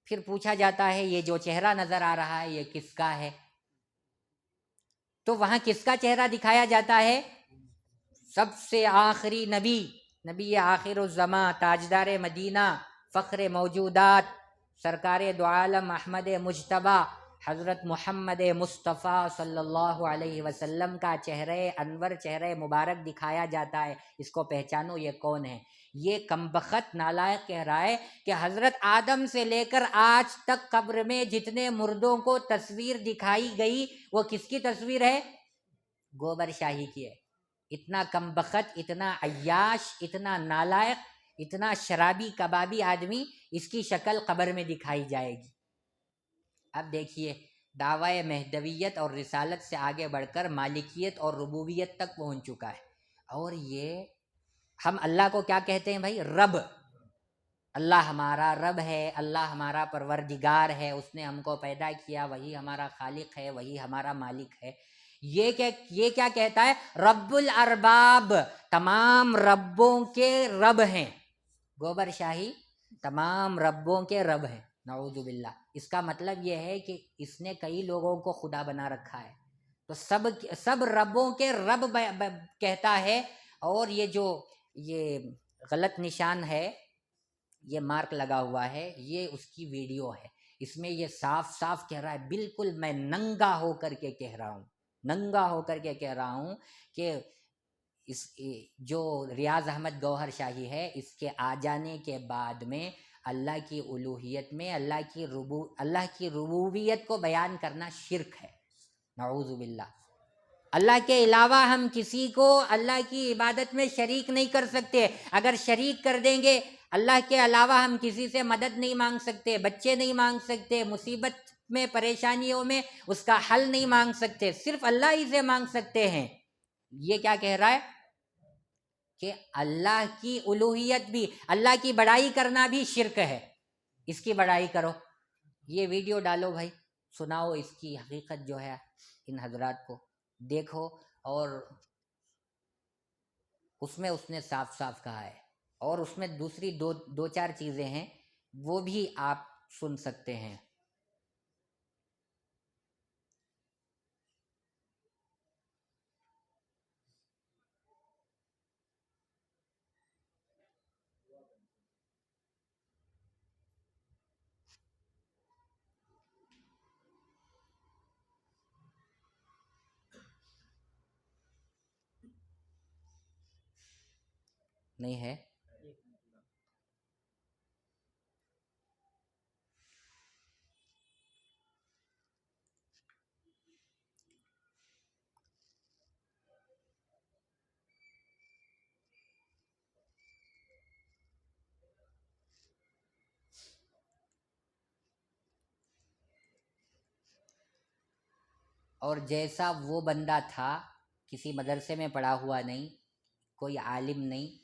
پھر پوچھا جاتا ہے یہ جو چہرہ نظر آ رہا ہے یہ کس کا ہے؟ تو وہاں کس کا چہرہ دکھایا جاتا ہے؟ سب سے آخری نبی آخر الزماں، تاجدار مدینہ، فخر موجودات، سرکار دو عالم احمد مجتبیٰ حضرت محمد مصطفیٰ صلی اللہ علیہ وسلم کا چہرہ انور، چہرہ مبارک دکھایا جاتا ہے۔ اس کو پہچانو یہ کون ہے؟ یہ کمبخت نالائق کہہ رہا ہے کہ حضرت آدم سے لے کر آج تک قبر میں جتنے مردوں کو تصویر دکھائی گئی وہ کس کی تصویر ہے؟ گوبر شاہی کی ہے۔ اتنا کمبخت، اتنا عیاش، اتنا نالائق، اتنا شرابی کبابی آدمی، اس کی شکل قبر میں دکھائی جائے گی۔ اب دیکھیے دعوی مہدویت اور رسالت سے آگے بڑھ کر مالکیت اور ربوبیت تک پہنچ چکا ہے۔ اور یہ ہم اللہ کو کیا کہتے ہیں بھائی؟ رب۔ اللہ ہمارا رب ہے، اللہ ہمارا پروردگار ہے، اس نے ہم کو پیدا کیا، وہی ہمارا خالق ہے، وہی ہمارا مالک ہے۔ یہ کیا کہتا ہے؟ رب الارباب، تمام ربوں کے رب ہیں۔ گوبر شاہی تمام ربوں کے رب ہیں، نعوذ باللہ۔ اس کا مطلب یہ ہے کہ اس نے کئی لوگوں کو خدا بنا رکھا ہے، تو سب ربوں کے رب کہتا ہے۔ اور یہ غلط نشان ہے، یہ مارک لگا ہوا ہے، یہ اس کی ویڈیو ہے۔ اس میں یہ صاف صاف کہہ رہا ہے، بالکل میں ننگا ہو کر کے کہہ رہا ہوں، ننگا ہو کر کے کہہ رہا ہوں کہ اس جو ریاض احمد گوہر شاہی ہے، اس کے آ جانے کے بعد میں اللہ کی الوہیت میں اللہ کی ربوبیت کو بیان کرنا شرک ہے، نعوذ باللہ۔ اللہ کے علاوہ ہم کسی کو اللہ کی عبادت میں شریک نہیں کر سکتے۔ اگر شریک کر دیں گے، اللہ کے علاوہ ہم کسی سے مدد نہیں مانگ سکتے، بچے نہیں مانگ سکتے، مصیبت میں پریشانیوں میں اس کا حل نہیں مانگ سکتے، صرف اللہ ہی سے مانگ سکتے ہیں۔ یہ کیا کہہ رہا ہے کہ اللہ کی الوہیت بھی، اللہ کی بڑائی کرنا بھی شرک ہے، اس کی بڑائی کرو۔ یہ ویڈیو ڈالو بھائی، سناؤ اس کی حقیقت جو ہے ان حضرات کو، دیکھو۔ اور اس میں اس نے صاف صاف کہا ہے، اور اس میں دوسری دو چار چیزیں ہیں، وہ بھی آپ سن سکتے ہیں۔ نہیں ہے؟ اور جیسا وہ بندہ تھا، کسی مدرسے میں پڑھا ہوا نہیں، کوئی عالم نہیں،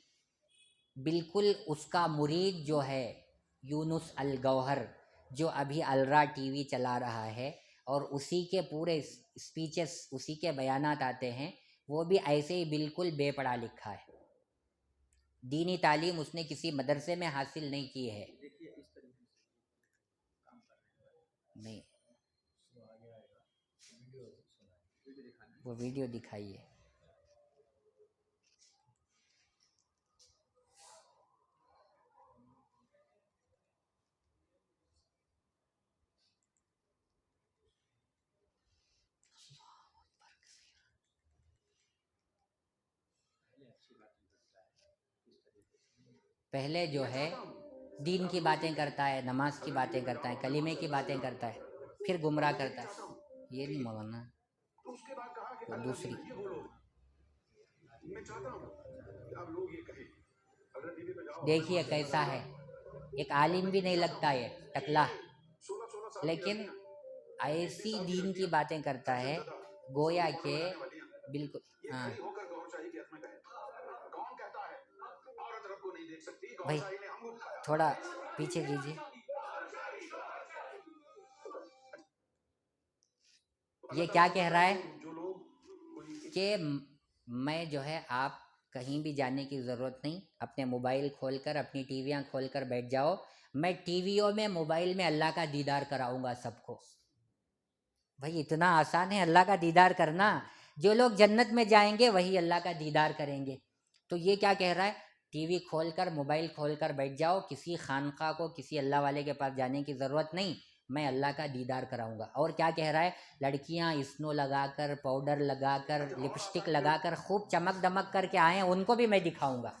بالکل اس کا مرید جو ہے یونس الگوہر، جو ابھی الرا ٹی وی چلا رہا ہے، اور اسی کے پورے اسپیچز، اسی کے بیانات آتے ہیں، وہ بھی ایسے ہی بالکل بے پڑھا لکھا ہے۔ دینی تعلیم اس نے کسی مدرسے میں حاصل نہیں کی ہے۔ نہیں، وہ ویڈیو دکھائیے۔ پہلے جو ہے دین کی باتیں کرتا ہے، نماز کی باتیں کرتا ہے، کلمے کی باتیں کرتا ہے، پھر گمراہ کرتا ہے۔ یہ نہیں مولانا، وہ دوسری۔ دیکھیے کیسا ہے، ایک عالم بھی نہیں لگتا، یہ ٹکلا، لیکن ایسی دین کی باتیں کرتا ہے گویا کہ بالکل۔ ہاں بھائی تھوڑا پیچھے کیجیے۔ یہ کیا کہہ رہا ہے کہ میں جو ہے، آپ کہیں بھی جانے کی ضرورت نہیں، اپنے موبائل کھول کر، اپنی ٹی ویاں کھول کر بیٹھ جاؤ، میں ٹی ویوں میں، موبائل میں اللہ کا دیدار کراؤں گا سب کو۔ بھائی اتنا آسان ہے اللہ کا دیدار کرنا؟ جو لوگ جنت میں جائیں گے وہی اللہ کا دیدار کریں گے۔ تو یہ کیا کہہ رہا ہے، ٹی وی کھول کر، موبائل کھول کر بیٹھ جاؤ، کسی خانقاہ کو، کسی اللہ والے کے پاس جانے کی ضرورت نہیں، میں اللہ کا دیدار کراؤں گا۔ اور کیا کہہ رہا ہے، لڑکیاں اسنو لگا کر، پاؤڈر لگا کر، لپسٹک لگا کر خوب چمک دمک کر کے آئیں، ان کو بھی میں دکھاؤں گا۔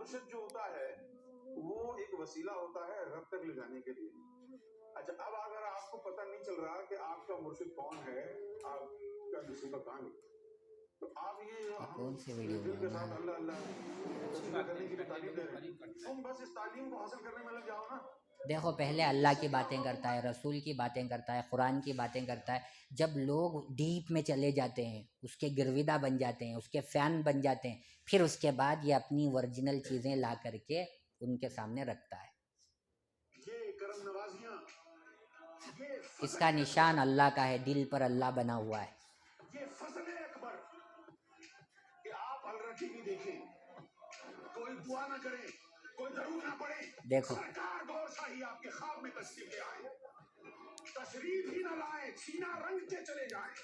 مرشد جو ہوتا ہے وہ ایک وسیلہ ہوتا ہے رب تک لے جانے کے لیے. اچھا اب اگر آپ کو پتہ نہیں چل رہا کہ آپ کا مرشد کون ہے, آپ کا نصیبہ کہاں ہے, تو آپ یہ کون سی ویڈیو دل کے بنا ساتھ اللہ اللہ کرنے کی تعلیم دے رہے ہیں, تم بس اس تعلیم کو حاصل کرنے میں لگ جاؤ نا. دیکھو پہلے اللہ کی باتیں کرتا ہے, رسول کی باتیں کرتا ہے, قرآن کی باتیں کرتا ہے. جب لوگ ڈیپ میں چلے جاتے ہیں, اس کے گرویدہ بن جاتے ہیں, اس کے فین بن جاتے ہیں, پھر اس کے بعد یہ اپنی ورجنل چیزیں لا کر کے ان کے سامنے رکھتا ہے. یہ کرم نوازیاں, اس کا نشان اللہ کا ہے, دل پر اللہ بنا ہوا ہے. یہ فضل اکبر کہ آپ الرجی بھی دیکھیں, کوئی دعا نہ کرے, کوئی درود نہ پڑے, دیکھو سرکار گور شاہی آپ کے خواب میں تشریف لے آئے, تشریف ہی نہ لائے, سینہ رنگ کے چلے جائیں.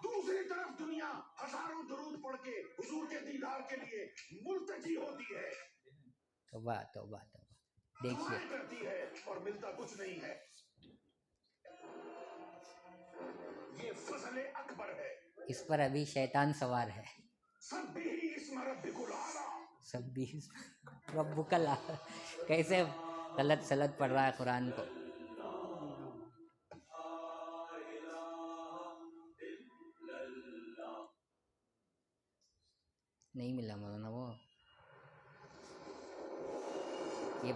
دوسری طرف دنیا ہزاروں درود پڑھ کے حضور کے دیدار کے لیے ملتجی ہوتی ہے, توبہ توبہ توبہ. دیکھیے دعائیں کرتی ہے اور ملتا کچھ نہیں ہے. یہ فضل اکبر ہے. اس پر ابھی شیطان سوار ہے. سبح اسم ربک الاعلی, سب بھی ربک الاعلی کیسے غلط سلط پڑھ رہا ہے قرآن کو. نہیں ملا مولانا وہ, یہ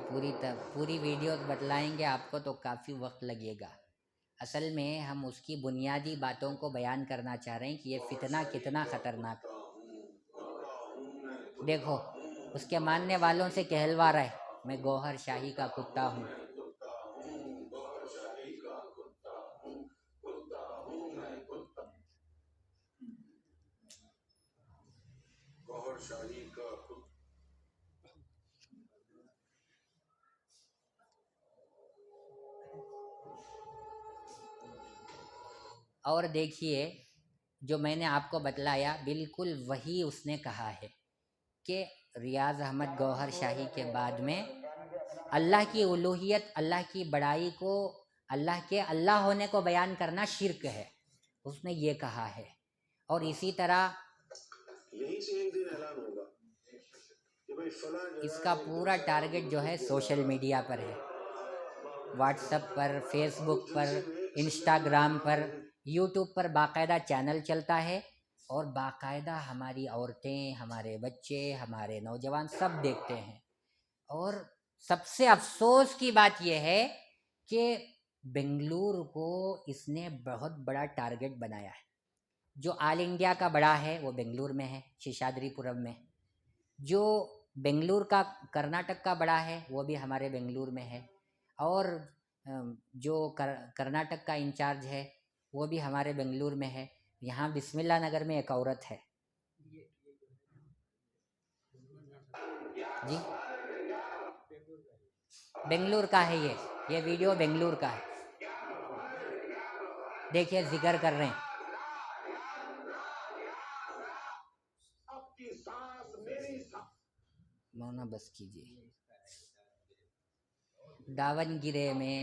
پوری ویڈیوز بتلائیں گے آپ کو تو کافی وقت لگے گا. اصل میں ہم اس کی بنیادی باتوں کو بیان کرنا چاہ رہے ہیں کہ یہ فتنہ کتنا خطرناک ہے. دیکھو اس کے ماننے والوں سے کہلوا رہا ہے, میں گوہر شاہی کا کتا ہوں. گوہر شاہی کا اور دیکھیے جو میں نے آپ کو بتلایا بالکل وہی اس نے کہا ہے کہ ریاض احمد گوہر شاہی کے بعد میں اللہ کی الوہیت, اللہ کی بڑائی کو, اللہ کے اللہ ہونے کو بیان کرنا شرک ہے, اس نے یہ کہا ہے. اور اسی طرح یہیں سے ایک دن اعلان ہوگا کہ بھئی فلاں جگہ اس کا پورا ٹارگٹ جو ہے سوشل میڈیا پر ہے, واٹس ایپ پر, فیس بک پر, انسٹاگرام پر, یوٹیوب پر باقاعدہ چینل چلتا ہے, اور باقاعدہ ہماری عورتیں, ہمارے بچے, ہمارے نوجوان سب دیکھتے ہیں. اور سب سے افسوس کی بات یہ ہے کہ بنگلور کو اس نے بہت بڑا ٹارگٹ بنایا ہے. جو آل انڈیا کا بڑا ہے وہ بنگلور میں ہے, شیشادری پورم میں. جو بنگلور کا کرناٹک کا بڑا ہے وہ بھی ہمارے بنگلور میں ہے, اور جو کرناٹک کا انچارج ہے وہ بھی ہمارے بنگلور میں ہے. یہاں بسم اللہ نگر میں ایک عورت ہے جی, بنگلور کا ہے, یہ ویڈیو بنگلور کا ہے. دیکھیے ذکر کر رہے ہیں. مونا بس کیجیے. داون گرے میں,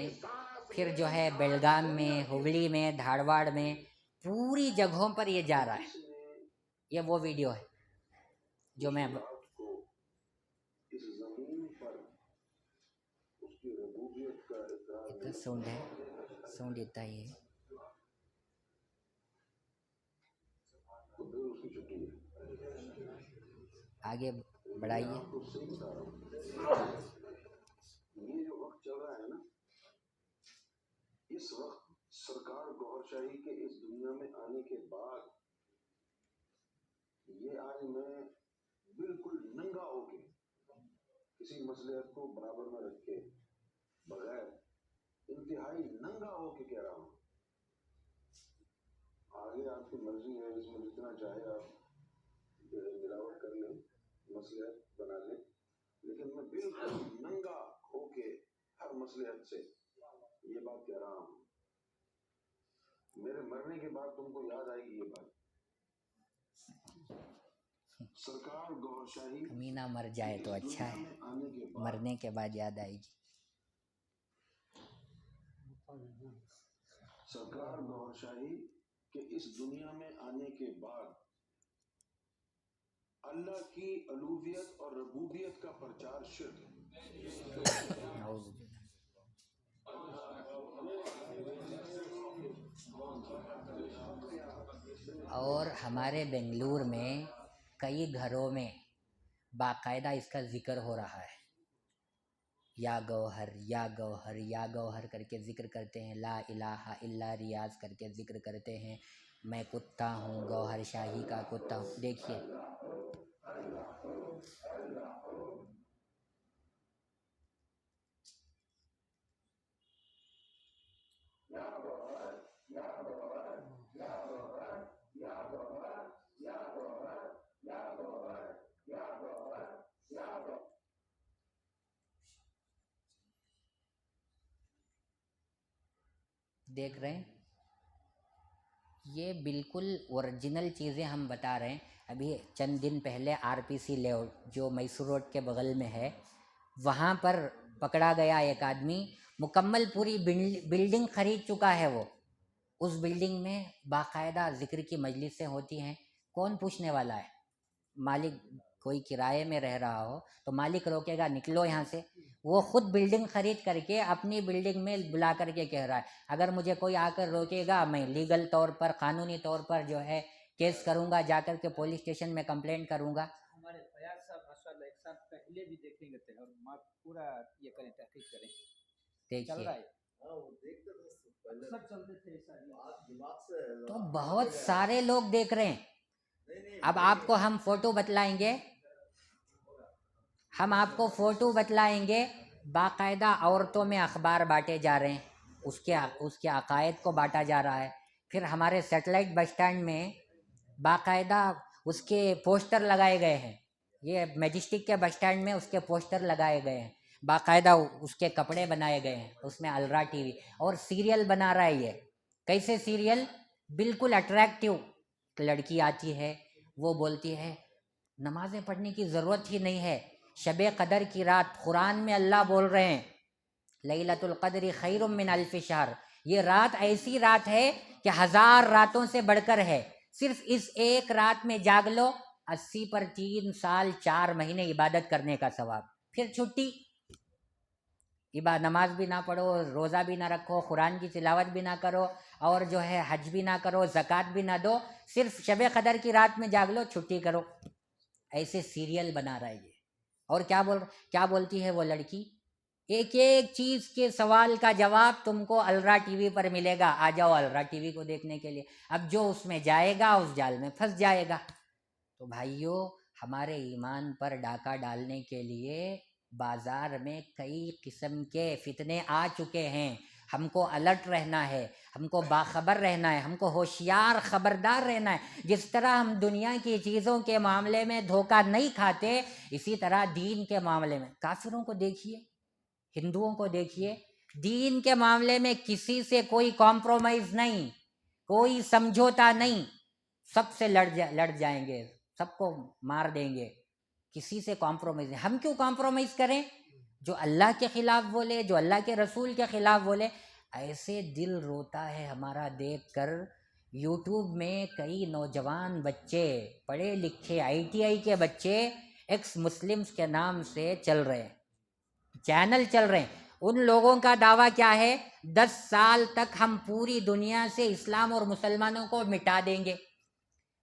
پھر جو ہے بیلگام میں, ہبلی میں, دھارواڑ میں, پوری جگہوں پر یہ جا رہا ہے. یہ وہ ویڈیو ہے جو میں اتنا ساؤنڈ ہے, ساؤنڈ اتنا ہی ہے. آگے بڑھائیے. یہ جو وقت چل رہا ہے نا, اس وقت سرکار گوہر شاہی کے اس دنیا میں آنے کے بعد یہ آج میں بالکل ننگا ہو کے, کسی مصلحت کو برابر میں رکھ کے, بغیر انتہائی ننگا ہو کے کہہ رہا ہوں. آگے آپ کی مرضی ہے, اس میں جتنا چاہے آپ ملاوٹ کر لیں, مصلحت بنا لیں, لیکن میں بالکل ننگا ہو کے ہر مصلحت سے یہ بات کہہ رہا ہوں. میرے مرنے کے بعد تم کو یاد آئے گی یہ بات. سرکار گوہر شاہی امینا مر جائے تو اچھا ہے, مرنے کے بعد یاد آئے گی. سرکار گوہر شاہی کے اس دنیا میں آنے کے بعد اللہ کی الوہیت اور ربوبیت کا پرچار شرک ہے. نعوذ باللہ. اور ہمارے بنگلور میں کئی گھروں میں باقاعدہ اس کا ذکر ہو رہا ہے. یا گوہر یا گوہر یا گوہر کر کے ذکر کرتے ہیں، لا الہ الا ریاض کر کے ذکر کرتے ہیں، میں کتا ہوں، گوہر شاہی کا کتا ہوں. دیکھیے دیکھ رہے ہیں، یہ بالکل اوریجنل چیزیں ہم بتا رہے ہیں. ابھی چند دن پہلے آر پی سی لے آؤٹ جو میسور روڈ کے بغل میں ہے، وہاں پر پکڑا گیا ایک آدمی، مکمل پوری بلڈنگ خرید چکا ہے. وہ اس بلڈنگ میں باقاعدہ ذکر کی مجلسیں ہوتی ہیں. کون پوچھنے والا ہے؟ مالک کوئی کرائے میں رہ رہا ہو تو مالک روکے گا نکلو یہاں سے؟ وہ خود بلڈنگ خرید کر کے اپنی بلڈنگ میں بلا کر کے کہہ رہا ہے اگر مجھے کوئی آ کر روکے گا میں لیگل طور پر، قانونی طور پر جو ہے کیس کروں گا، جا کر کے پولیس اسٹیشن میں کمپلینٹ کروں گا. ہمارے فیاض صاحب ماشاءاللہ ایک سال پہلے بھی دیکھیں گے تھے اور پورا یہ کریں، تحقیق کریں. چل دیکھیے رہا ہے، اکثر چلتے تھے تو بہت سارے لوگ دیکھ رہے ہیں. اب آپ کو ہم فوٹو بتلائیں گے، باقاعدہ عورتوں میں اخبار بانٹے جا رہے ہیں، اس کے عقائد کو بانٹا جا رہا ہے. پھر ہمارے سیٹلائٹ بس اسٹینڈ میں باقاعدہ اس کے پوسٹر لگائے گئے ہیں. یہ میجسٹک کے بس اسٹینڈ میں اس کے پوسٹر لگائے گئے ہیں، باقاعدہ اس کے کپڑے بنائے گئے ہیں، اس میں الرا ٹی وی اور سیریل بنا رہا ہے. یہ کیسے سیریل؟ بالکل اٹریکٹیو. لڑکی آتی ہے، وہ بولتی ہے نمازیں پڑھنے کی ضرورت ہی نہیں ہے، شب قدر کی رات، قرآن میں اللہ بول رہے ہیں لیلۃ القدر خیر من الف شہر، یہ رات ایسی رات ہے کہ 1000 راتوں سے بڑھ کر ہے. صرف اس ایک رات میں جاگ لو، 80 پر 3 سال 4 مہینے عبادت کرنے کا ثواب. پھر چھٹی، نماز بھی نہ پڑھو، روزہ بھی نہ رکھو، قرآن کی تلاوت بھی نہ کرو، اور جو ہے حج بھی نہ کرو، زکوٰۃ بھی نہ دو، صرف شب قدر کی رات میں جاگ لو، چھٹی کرو. ایسے سیریل بنا رہا ہے یہ. اور کیا بولتی ہے وہ لڑکی؟ ایک ایک چیز کے سوال کا جواب تم کو الرا ٹی وی پر ملے گا، آ جاؤ الرا ٹی وی کو دیکھنے کے لیے. اب جو اس میں جائے گا اس جال میں پھنس جائے گا. تو بھائیو، ہمارے ایمان پر ڈاکہ ڈالنے کے لیے بازار میں کئی قسم کے فتنے آ چکے ہیں. ہم کو الرٹ رہنا ہے، ہم کو باخبر رہنا ہے، ہم کو ہوشیار خبردار رہنا ہے. جس طرح ہم دنیا کی چیزوں کے معاملے میں دھوکہ نہیں کھاتے، اسی طرح دین کے معاملے میں کافروں کو دیکھیے، ہندوؤں کو دیکھیے، دین کے معاملے میں کسی سے کوئی کمپرومائز نہیں، کوئی سمجھوتا نہیں، سب سے لڑ جائیں گے، سب کو مار دیں گے، کسی سے کمپرومائز نہیں. ہم کیوں کمپرومائز کریں؟ جو اللہ کے خلاف بولے، جو اللہ کے رسول کے خلاف بولے. ایسے دل روتا ہے ہمارا دیکھ کر. یوٹیوب میں کئی نوجوان بچے، پڑھے لکھے ITI کے بچے ایکس مسلمز کے نام سے چل رہے ہیں، چینل چل رہے ہیں. ان لوگوں کا دعویٰ کیا ہے؟ 10 سال تک ہم پوری دنیا سے اسلام اور مسلمانوں کو مٹا دیں گے.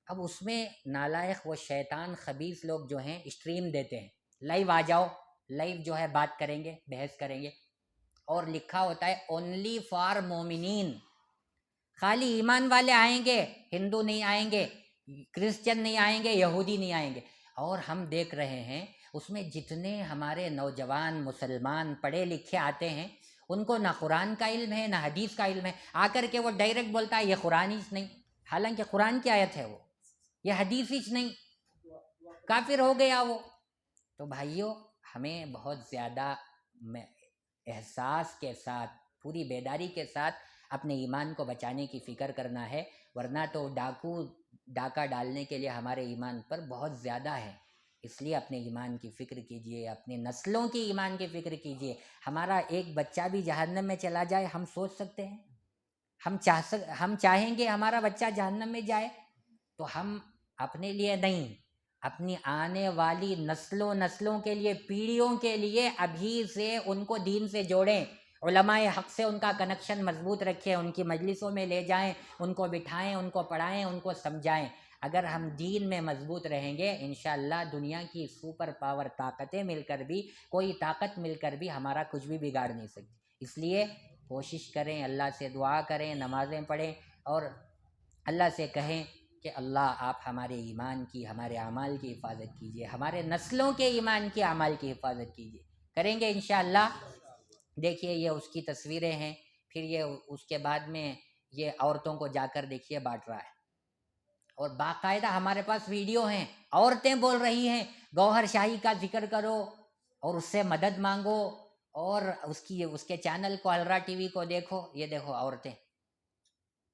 اب اس میں نالائق وہ شیطان خبیث لوگ جو ہیں اسٹریم دیتے ہیں، لائیو آ جاؤ، لائیو جو ہے بات کریں گے، بحث کریں گے، اور لکھا ہوتا ہے اونلی فار مومنین، خالی ایمان والے آئیں گے، ہندو نہیں آئیں گے، کرسچن نہیں آئیں گے، یہودی نہیں آئیں گے. اور ہم دیکھ رہے ہیں اس میں جتنے ہمارے نوجوان مسلمان پڑھے لکھے آتے ہیں، ان کو نہ قرآن کا علم ہے نہ حدیث کا علم ہے. آ کر کے وہ ڈائریکٹ بولتا ہے یہ قرآن ہی نہیں، حالانکہ قرآن کی آیت ہے وہ، یہ حدیث ہی نہیں، کافر ہو گیا وہ. تو بھائیو، ہمیں بہت زیادہ احساس کے ساتھ، پوری بیداری کے ساتھ اپنے ایمان کو بچانے کی فکر کرنا ہے، ورنہ تو ڈاکہ ڈالنے کے لیے ہمارے ایمان پر بہت زیادہ ہے. اس لیے اپنے ایمان کی فکر کیجئے، اپنے نسلوں کی ایمان کی فکر کیجئے. ہمارا ایک بچہ بھی جہنم میں چلا جائے، ہم سوچ سکتے ہیں؟ ہم چاہیں گے ہمارا بچہ جہنم میں جائے؟ تو ہم اپنے لیے نہیں، اپنی آنے والی نسلوں کے لیے، پیڑھیوں کے لیے ابھی سے ان کو دین سے جوڑیں، علماء حق سے ان کا کنیکشن مضبوط رکھیں، ان کی مجلسوں میں لے جائیں، ان کو بٹھائیں، ان کو پڑھائیں، ان کو سمجھائیں۔ اگر ہم دین میں مضبوط رہیں گے انشاءاللہ دنیا کی سپر پاور طاقتیں مل کر بھی، کوئی طاقت مل کر بھی ہمارا کچھ بھی بگاڑ نہیں سکتی۔ اس لیے کوشش کریں، اللہ سے دعا کریں، نمازیں پڑھیں اور اللہ سے کہیں کہ اللہ آپ ہمارے ایمان کی، ہمارے اعمال کی حفاظت کیجیے، ہمارے نسلوں کے ایمان کے اعمال کی حفاظت کیجیے۔ کریں گے انشاءاللہ۔ دیکھیے یہ اس کی تصویریں ہیں، پھر یہ اس کے بعد میں یہ عورتوں کو جا کر دیکھیے بانٹ رہا ہے، اور باقاعدہ ہمارے پاس ویڈیو ہیں، عورتیں بول رہی ہیں گوہر شاہی کا ذکر کرو اور اس سے مدد مانگو، اور اس کے چینل کو الرا ٹی وی کو دیکھو۔ یہ دیکھو عورتیں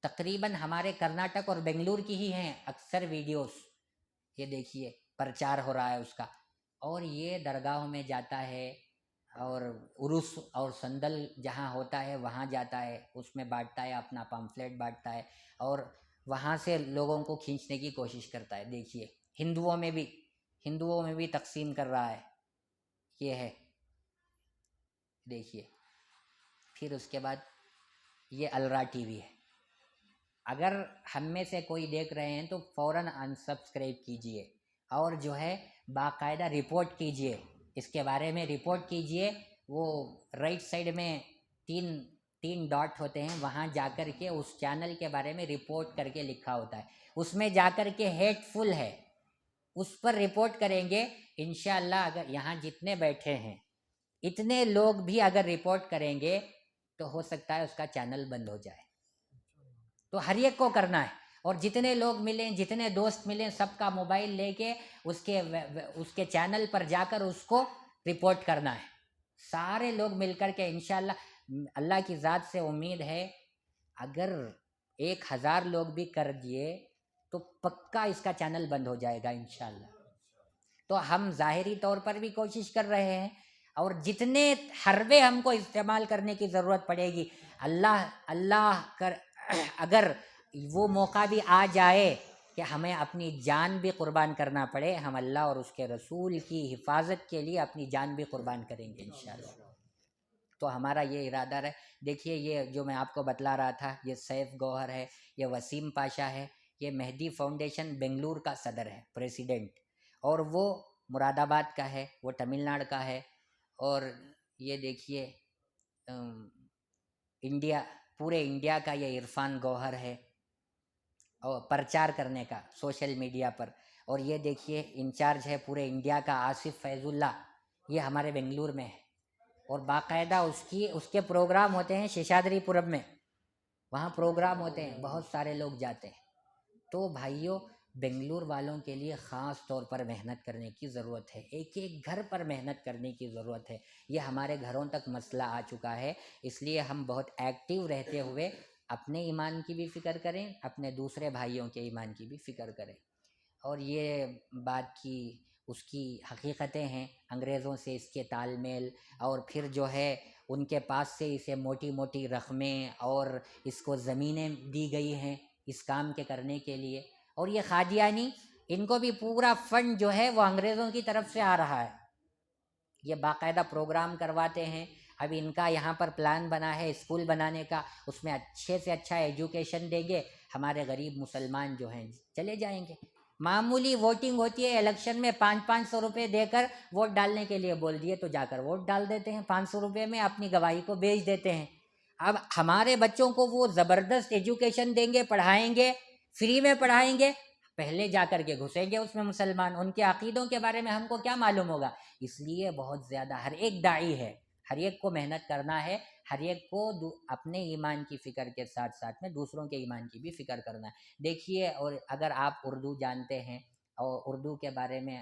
تقریباً ہمارے کرناٹک اور بنگلور کی ہی ہیں اکثر ویڈیوز، یہ دیکھیے پرچار ہو رہا ہے اس کا، اور یہ درگاہوں میں جاتا ہے اور عرس اور سندل جہاں ہوتا ہے وہاں جاتا ہے، اس میں بانٹتا ہے، اپنا پامفلیٹ بانٹتا ہے اور وہاں سے لوگوں کو کھینچنے کی کوشش کرتا ہے۔ دیکھیے ہندوؤں میں بھی تقسیم کر رہا ہے، یہ ہے دیکھیے۔ پھر اس کے بعد یہ الرا ٹی وی ہے، اگر ہم میں سے کوئی دیکھ رہے ہیں تو فوراً انسبسکرائب کیجئے اور جو ہے باقاعدہ رپورٹ کیجئے، اس کے بارے میں رپورٹ کیجئے۔ وہ رائٹ سائڈ میں تین ڈاٹ ہوتے ہیں، وہاں جا کر کے اس چینل کے بارے میں رپورٹ کر کے لکھا ہوتا ہے، اس میں جا کر کے ہیٹ فل ہے، اس پر رپورٹ کریں گے انشاءاللہ۔ اگر یہاں جتنے بیٹھے ہیں اتنے لوگ بھی اگر رپورٹ کریں گے تو ہو سکتا ہے اس کا چینل بند ہو جائے۔ تو ہر ایک کو کرنا ہے، اور جتنے لوگ ملیں، جتنے دوست ملیں، سب کا موبائل لے کے اس کے چینل پر جا کر اس کو رپورٹ کرنا ہے، سارے لوگ مل کر کے انشاءاللہ۔ اللہ کی ذات سے امید ہے اگر 1000 لوگ بھی کر دیے تو پکا اس کا چینل بند ہو جائے گا انشاءاللہ۔ تو ہم ظاہری طور پر بھی کوشش کر رہے ہیں، اور جتنے حربے ہم کو استعمال کرنے کی ضرورت پڑے گی، اگر وہ موقع بھی آ جائے کہ ہمیں اپنی جان بھی قربان کرنا پڑے، ہم اللہ اور اس کے رسول کی حفاظت کے لیے اپنی جان بھی قربان کریں گے انشاءاللہ۔ تو ہمارا یہ ارادہ ہے۔ دیکھیے یہ جو میں آپ کو بتلا رہا تھا، یہ سیف گوہر ہے، یہ وسیم پاشا ہے، یہ مہدی فاؤنڈیشن بنگلور کا صدر ہے، پریسیڈنٹ، اور وہ مراد آباد کا ہے، وہ تمل ناڈو کا ہے۔ اور یہ دیکھیے پورے انڈیا کا یہ عرفان گوہر ہے، اور پرچار کرنے کا سوشل میڈیا پر۔ اور یہ دیکھیے انچارج ہے پورے انڈیا کا آصف فیض اللہ، یہ ہمارے بنگلور میں ہے، اور باقاعدہ اس کے پروگرام ہوتے ہیں شیشادری پورم میں، وہاں پروگرام ہوتے ہیں، بہت سارے لوگ جاتے ہیں۔ تو بھائیوں، بنگلور والوں کے لیے خاص طور پر محنت کرنے کی ضرورت ہے، ایک ایک گھر پر محنت کرنے کی ضرورت ہے۔ یہ ہمارے گھروں تک مسئلہ آ چکا ہے، اس لیے ہم بہت ایکٹیو رہتے ہوئے اپنے ایمان کی بھی فکر کریں، اپنے دوسرے بھائیوں کے ایمان کی بھی فکر کریں۔ اور یہ بات کی اس کی حقیقتیں ہیں، انگریزوں سے اس کے تال میل، اور پھر جو ہے ان کے پاس سے اسے موٹی موٹی رقمیں اور اس کو زمینیں دی گئی ہیں اس کام کے کرنے کے لیے۔ اور یہ قادیانی، ان کو بھی پورا فنڈ جو ہے وہ انگریزوں کی طرف سے آ رہا ہے، یہ باقاعدہ پروگرام کرواتے ہیں۔ اب ان کا یہاں پر پلان بنا ہے اسکول بنانے کا، اس میں اچھے سے اچھا ایجوکیشن دیں گے، ہمارے غریب مسلمان جو ہیں چلے جائیں گے۔ معمولی ووٹنگ ہوتی ہے الیکشن میں، 500 روپے دے کر ووٹ ڈالنے کے لیے بول دیے تو جا کر ووٹ ڈال دیتے ہیں، 500 روپے میں اپنی گواہی کو بیچ دیتے ہیں۔ اب ہمارے بچوں کو وہ زبردست ایجوکیشن دیں گے، پڑھائیں گے، فری میں پڑھائیں گے، پہلے جا کر کے گھسیں گے اس میں مسلمان، ان کے عقیدوں کے بارے میں ہم کو کیا معلوم ہوگا۔ اس لیے بہت زیادہ ہر ایک داعی ہے، ہر ایک کو محنت کرنا ہے، ہر ایک کو اپنے ایمان کی فکر کے ساتھ ساتھ میں دوسروں کے ایمان کی بھی فکر کرنا ہے۔ دیکھیے، اور اگر آپ اردو جانتے ہیں اور اردو کے بارے میں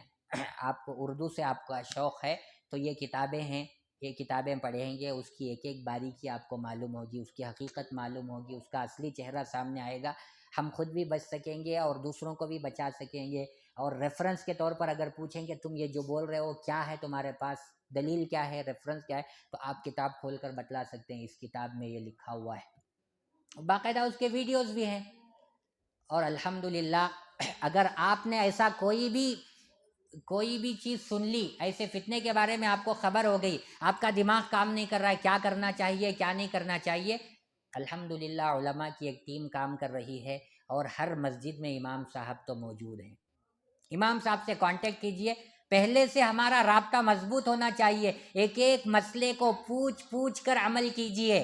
آپ کو اردو سے آپ کا شوق ہے تو یہ کتابیں ہیں، یہ کتابیں پڑھیں گے، اس کی ایک ایک باریکی آپ کو معلوم ہوگی، اس کی حقیقت معلوم ہوگی، اس کا اصلی چہرہ سامنے آئے گا، ہم خود بھی بچ سکیں گے اور دوسروں کو بھی بچا سکیں گے۔ اور ریفرنس کے طور پر اگر پوچھیں کہ تم یہ جو بول رہے ہو کیا ہے، تمہارے پاس دلیل کیا ہے، ریفرنس کیا ہے، تو آپ کتاب کھول کر بتلا سکتے ہیں اس کتاب میں یہ لکھا ہوا ہے، باقاعدہ اس کے ویڈیوز بھی ہیں۔ اور الحمدللہ اگر آپ نے ایسا کوئی بھی کوئی بھی چیز سن لی، ایسے فتنے کے بارے میں آپ کو خبر ہو گئی، آپ کا دماغ کام نہیں کر رہا ہے کیا کرنا چاہیے کیا نہیں کرنا چاہیے، الحمدللہ علماء کی ایک ٹیم کام کر رہی ہے، اور ہر مسجد میں امام صاحب تو موجود ہیں، امام صاحب سے کانٹیکٹ کیجئے، پہلے سے ہمارا رابطہ مضبوط ہونا چاہیے، ایک ایک مسئلے کو پوچھ کر عمل کیجئے،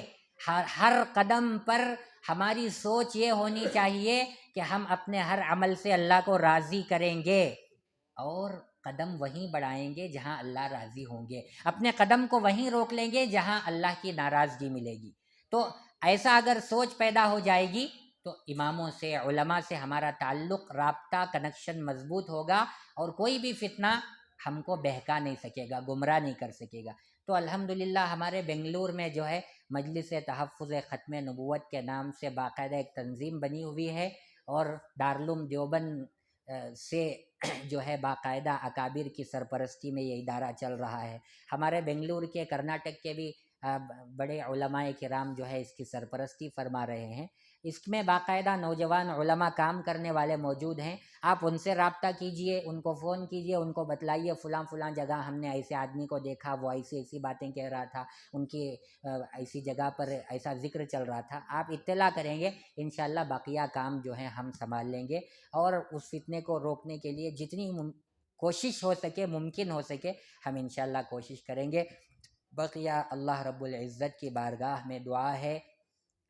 ہر قدم پر ہماری سوچ یہ ہونی چاہیے کہ ہم اپنے ہر عمل سے اللہ کو راضی کریں گے، اور قدم وہیں بڑھائیں گے جہاں اللہ راضی ہوں گے، اپنے قدم کو وہیں روک لیں گے جہاں اللہ کی ناراضگی ملے گی۔ تو ایسا اگر سوچ پیدا ہو جائے گی تو اماموں سے علماء سے ہمارا تعلق رابطہ کنیکشن مضبوط ہوگا، اور کوئی بھی فتنہ ہم کو بہکا نہیں سکے گا، گمراہ نہیں کر سکے گا۔ تو الحمدللہ ہمارے بنگلور میں جو ہے مجلس تحفظ ختم نبوت کے نام سے باقاعدہ ایک تنظیم بنی ہوئی ہے، اور دارالعلوم دیوبند سے جو ہے باقاعدہ اکابر کی سرپرستی میں یہ ادارہ چل رہا ہے، ہمارے بنگلور کے کرناٹک کے بھی بڑے علماء کرام جو ہے اس کی سرپرستی فرما رہے ہیں، اس میں باقاعدہ نوجوان علماء کام کرنے والے موجود ہیں، آپ ان سے رابطہ کیجئے، ان کو فون کیجئے، ان کو بتلائیے فلاں جگہ ہم نے ایسے آدمی کو دیکھا، وہ ایسی باتیں کہہ رہا تھا، ان کی ایسی جگہ پر ایسا ذکر چل رہا تھا، آپ اطلاع کریں گے، انشاءاللہ بقیہ کام جو ہیں ہم سنبھال لیں گے، اور اس فتنے کو روکنے کے لیے جتنی کوشش ہو سکے ممکن ہو سکے ہم انشاءاللہ کوشش کریں گے۔ بقیہ اللہ رب العزت کی بارگاہ میں دعا ہے،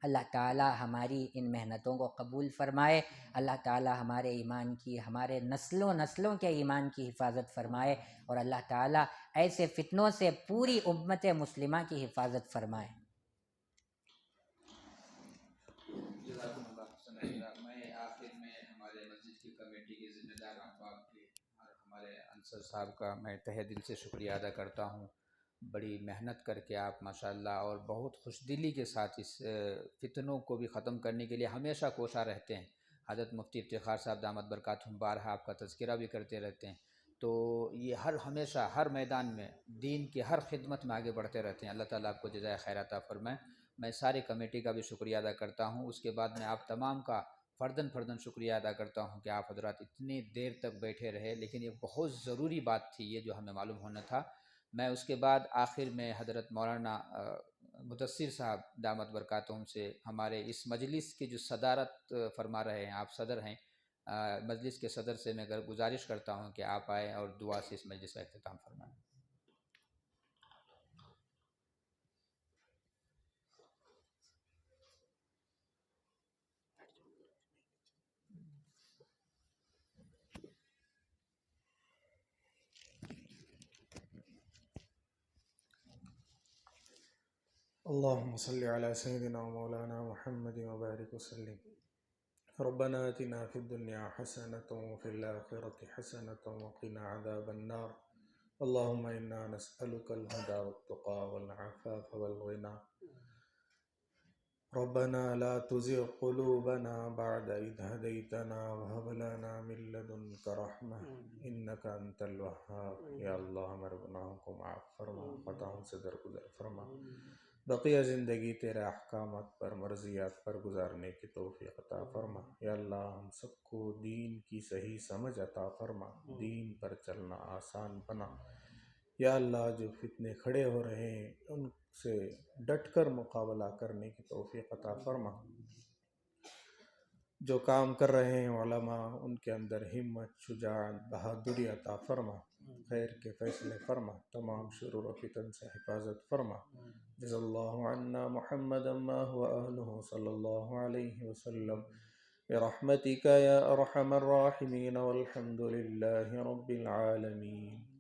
اللہ تعالی ہماری ان محنتوں کو قبول فرمائے، اللہ تعالی ہمارے ایمان کی، ہمارے نسلوں کے ایمان کی حفاظت فرمائے، اور اللہ تعالی ایسے فتنوں سے پوری امت مسلمہ کی حفاظت فرمائے۔ جزاکم اللہ حسن اللہ۔ میں آخر میں ہمارے مسجد کی کمیٹی کے ذمہ دار احباب کے اور ہمارے انصر صاحب کا میں تہہ دل سے شکریہ ادا کرتا ہوں، بڑی محنت کر کے آپ ماشاءاللہ اور بہت خوش دلی کے ساتھ اس فتنوں کو بھی ختم کرنے کے لیے ہمیشہ کوشاں رہتے ہیں۔ حضرت مفتی افتخار صاحب دامت برکاتہم بارہا آپ کا تذکرہ بھی کرتے رہتے ہیں، تو یہ ہمیشہ ہر میدان میں دین کی ہر خدمت میں آگے بڑھتے رہتے ہیں، اللہ تعالیٰ آپ کو جزائے خیر عطا فرمائے۔ میں سارے کمیٹی کا بھی شکریہ ادا کرتا ہوں، اس کے بعد میں آپ تمام کا فرداً شکریہ ادا کرتا ہوں کہ آپ حضرات اتنی دیر تک بیٹھے رہے، لیکن یہ بہت ضروری بات تھی، یہ جو ہمیں معلوم ہونا تھا۔ میں اس کے بعد آخر میں حضرت مولانا مدثر صاحب دامت برکاتہم سے ہمارے اس مجلس کی جو صدارت فرما رہے ہیں، آپ صدر ہیں مجلس کے صدر سے میں گزارش کرتا ہوں کہ آپ آئیں اور دعا سے اس مجلس کا اختتام فرمائیں۔ اللهم صل على سيدنا ومولانا محمد وبارك وسلم. ربنا آتنا في الدنيا حسنة وفي الآخرة حسنة وقنا عذاب النار. اللهم إنا نسألك الهدى والتقى والعفاف والغنى. ربنا لا تزغ قلوبنا بعد إذ هديتنا وهب لنا من لدنك رحمة إنك أنت الوهاب. یا اللہ ہمارے گناہوں کو معاف فرما، خطاؤں سے درگزر فرما، بقیہ زندگی تیرے احکامات پر مرضیات پر گزارنے کی توفیق عطا فرما۔ یا اللہ ہم سب کو دین کی صحیح سمجھ عطا فرما، دین پر چلنا آسان بنا۔ یا اللہ جو فتنے کھڑے ہو رہے ہیں ان سے ڈٹ کر مقابلہ کرنے کی توفیق عطا فرما۔ جو کام کر رہے ہیں علماء ان کے اندر ہمت، شجاعت، بہادری عطا فرما، خیر کے فیصلے فرما، تمام شرور و فتن سے حفاظت فرما۔ جزا اللہ عنا محمدا ما هو اہلہ صلی اللہ علیہ وسلم برحمتک یا ارحم الراحمین والحمد للہ رب العالمین۔